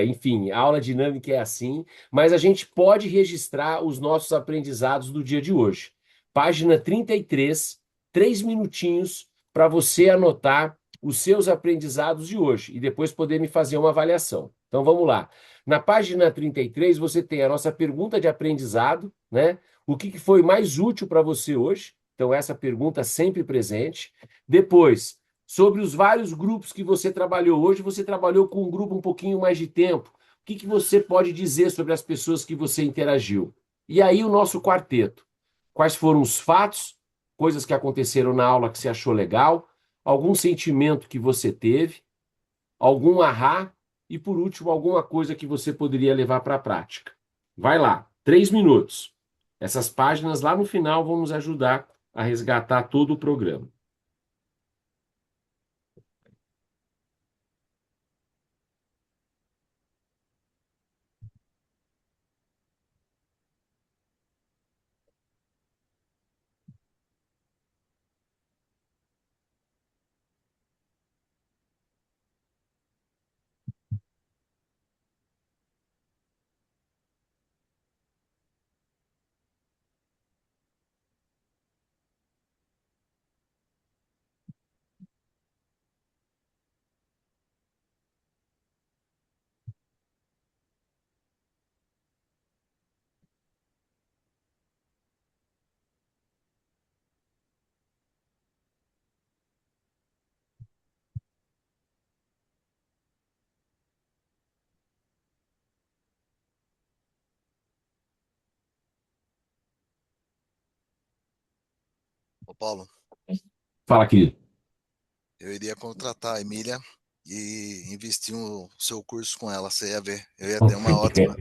Enfim, a aula dinâmica é assim, mas a gente pode registrar os nossos aprendizados do dia de hoje. Página 33, 3 minutinhos para você anotar os seus aprendizados de hoje e depois poder me fazer uma avaliação. Então vamos lá. Na página 33, você tem a nossa pergunta de aprendizado, né? O que foi mais útil para você hoje? Então, essa pergunta sempre presente. Depois, sobre os vários grupos que você trabalhou hoje, você trabalhou com um grupo um pouquinho mais de tempo. O que você pode dizer sobre as pessoas que você interagiu? E aí, o nosso quarteto. Quais foram os fatos, coisas que aconteceram na aula que você achou legal, algum sentimento que você teve, algum ahá e, por último, alguma coisa que você poderia levar para a prática. Vai lá, 3 minutos. Essas páginas lá no final vão nos ajudar a resgatar todo o programa. Paulo, Fala, querido. eu iria contratar a Emília e investir o seu curso com ela, você ia ver. Eu ia ter uma ótima.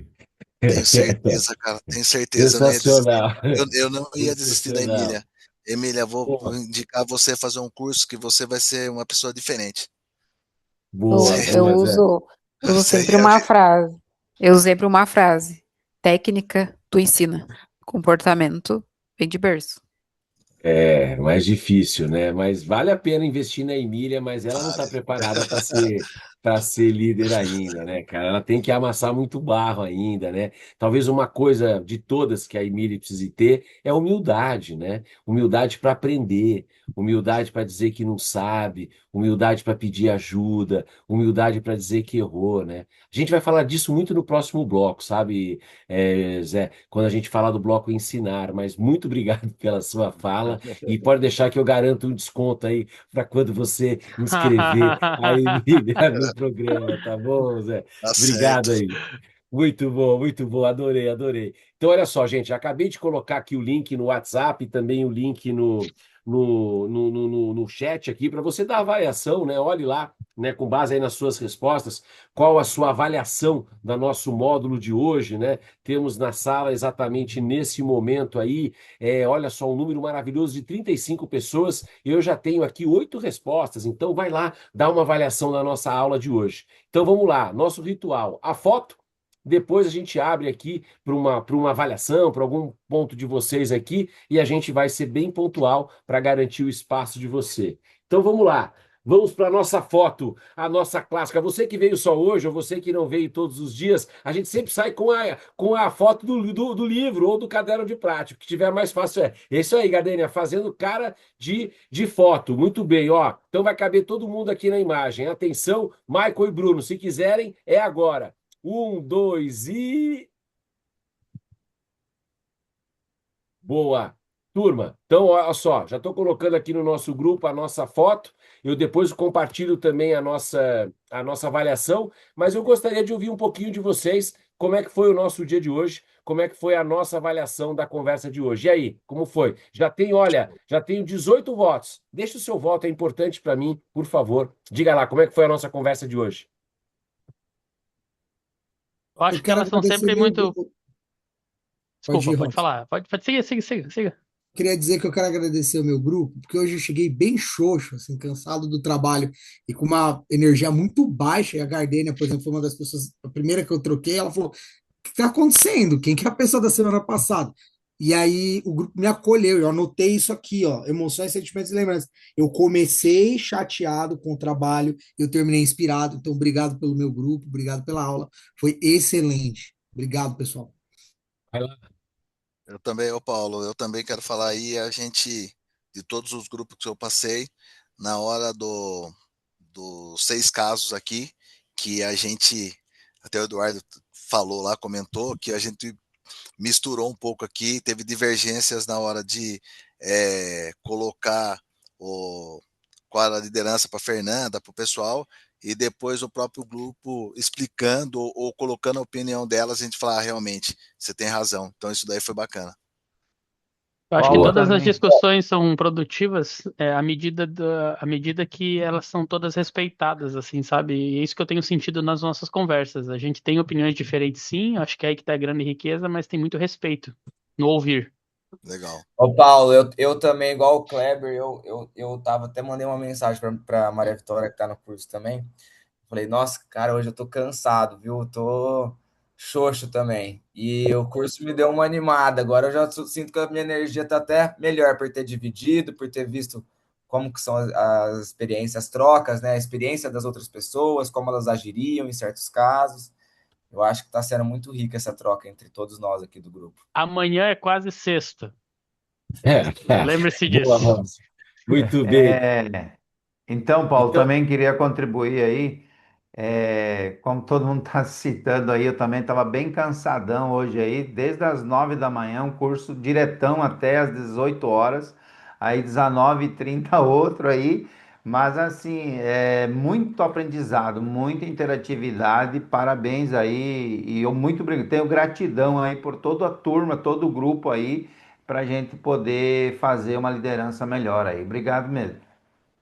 Tenho certeza, cara. Tenho certeza, eu não ia desistir. Sensacional. Eu não ia desistir da Sensacional. Emília. Emília, vou Boa, indicar você fazer um curso que você vai ser uma pessoa diferente. boa, Você, Eu boa, Zé. uso você sempre ia uma ver. frase. Eu usei para uma frase. Técnica, tu ensina. Comportamento, vem de berço. É, mais difícil, né? Mas vale a pena investir na Emília, mas ela não está Vale. preparada para ser líder ainda, né, cara? Ela tem que amassar muito barro ainda, né? Talvez uma coisa de todas que a Emília precise ter é humildade, né? Humildade para aprender, humildade para dizer que não sabe, humildade para pedir ajuda, humildade para dizer que errou, né? A gente vai falar disso muito no próximo bloco, sabe, Zé? Quando a gente falar do bloco ensinar, mas muito obrigado pela sua fala. E pode deixar que eu garanto um desconto aí para quando você inscrever a Emília no programa, tá bom, Zé? Tá Obrigado certo. aí. Muito bom, adorei, adorei. Então, olha só, gente, acabei de colocar aqui o link no WhatsApp e também o link no chat aqui para você dar avaliação, né? Olhe lá, né, com base aí nas suas respostas, qual a sua avaliação do nosso módulo de hoje, né? Temos na sala exatamente nesse momento aí, olha só, um número maravilhoso de 35 pessoas. Eu já tenho aqui 8 respostas, então vai lá dar uma avaliação na nossa aula de hoje. Então vamos lá, nosso ritual, a foto. Depois a gente abre aqui para uma avaliação, para algum ponto de vocês aqui, e a gente vai ser bem pontual para garantir o espaço de você. Então vamos lá. Vamos para a nossa foto, a nossa clássica. Você que veio só hoje, ou você que não veio todos os dias, a gente sempre sai com a foto do livro ou do caderno de prática. O que tiver mais fácil é. É isso aí, Gardênia, fazendo cara de foto. Muito bem, ó. Então vai caber todo mundo aqui na imagem. Atenção, Michael e Bruno, se quiserem, é agora. Um, dois e. Boa. Turma, então, olha só, já estou colocando aqui no nosso grupo a nossa foto. Eu depois compartilho também a nossa avaliação, mas eu gostaria de ouvir um pouquinho de vocês, como é que foi o nosso dia de hoje, como é que foi a nossa avaliação da conversa de hoje. E aí, como foi? Olha, já tenho 18 votos. Deixa o seu voto, é importante para mim, por favor. Diga lá, como é que foi a nossa conversa de hoje? Eu acho Eu que quero elas são agradecer sempre meu. muito. Pode Desculpa, ir, pode Robson. falar. Pode siga. Queria dizer que eu quero agradecer o meu grupo, porque hoje eu cheguei bem xoxo, assim, cansado do trabalho e com uma energia muito baixa. E a Gardênia, por exemplo, foi uma das pessoas, a primeira que eu troquei, ela falou: o que está acontecendo? Quem que é a pessoa da semana passada? E aí o grupo me acolheu, eu anotei isso aqui, ó, emoções, sentimentos e lembranças. Eu comecei chateado com o trabalho, eu terminei inspirado, então obrigado pelo meu grupo, obrigado pela aula, foi excelente. Obrigado, pessoal. Vai lá. Eu também, ô Paulo, eu também quero falar aí, a gente, de todos os grupos que eu passei, na hora dos 6 casos aqui, que a gente, até o Eduardo falou lá, comentou, que a gente misturou um pouco aqui, teve divergências na hora de colocar qual era a liderança para Fernanda, para o pessoal, e depois o próprio grupo explicando ou colocando a opinião delas, a gente falar, realmente, você tem razão. Então isso daí foi bacana. Eu acho que Paulo Boa. todas as também. discussões são produtivas à medida que elas são todas respeitadas, assim, sabe? E é isso que eu tenho sentido nas nossas conversas. A gente tem opiniões diferentes, sim, acho que é aí que tá a grande riqueza, mas tem muito respeito no ouvir. Legal. Ô Paulo, eu também, igual o Kleber, eu tava, até mandei uma mensagem pra Maria Vitória, que tá no curso também. Falei, nossa, cara, hoje eu tô cansado, viu? Eu tô xoxo também. E o curso me deu uma animada. Agora eu já sinto que a minha energia tá até melhor por ter dividido, por ter visto como que são as experiências, as trocas, né? A experiência das outras pessoas, como elas agiriam em certos casos. Eu acho que tá sendo muito rica essa troca entre todos nós aqui do grupo. Amanhã é quase sexta. É. Lembre-se Boa, disso. Robson. Muito bem. Então, Paulo, Então, também queria contribuir aí. Como todo mundo está citando aí, eu também estava bem cansadão hoje aí, desde as 9 da manhã, um curso diretão até as 18 horas, aí 19h30 outro aí, mas assim, muito aprendizado, muita interatividade, parabéns aí, e eu muito obrigado, tenho gratidão aí por toda a turma, todo o grupo aí, para a gente poder fazer uma liderança melhor aí. Obrigado mesmo.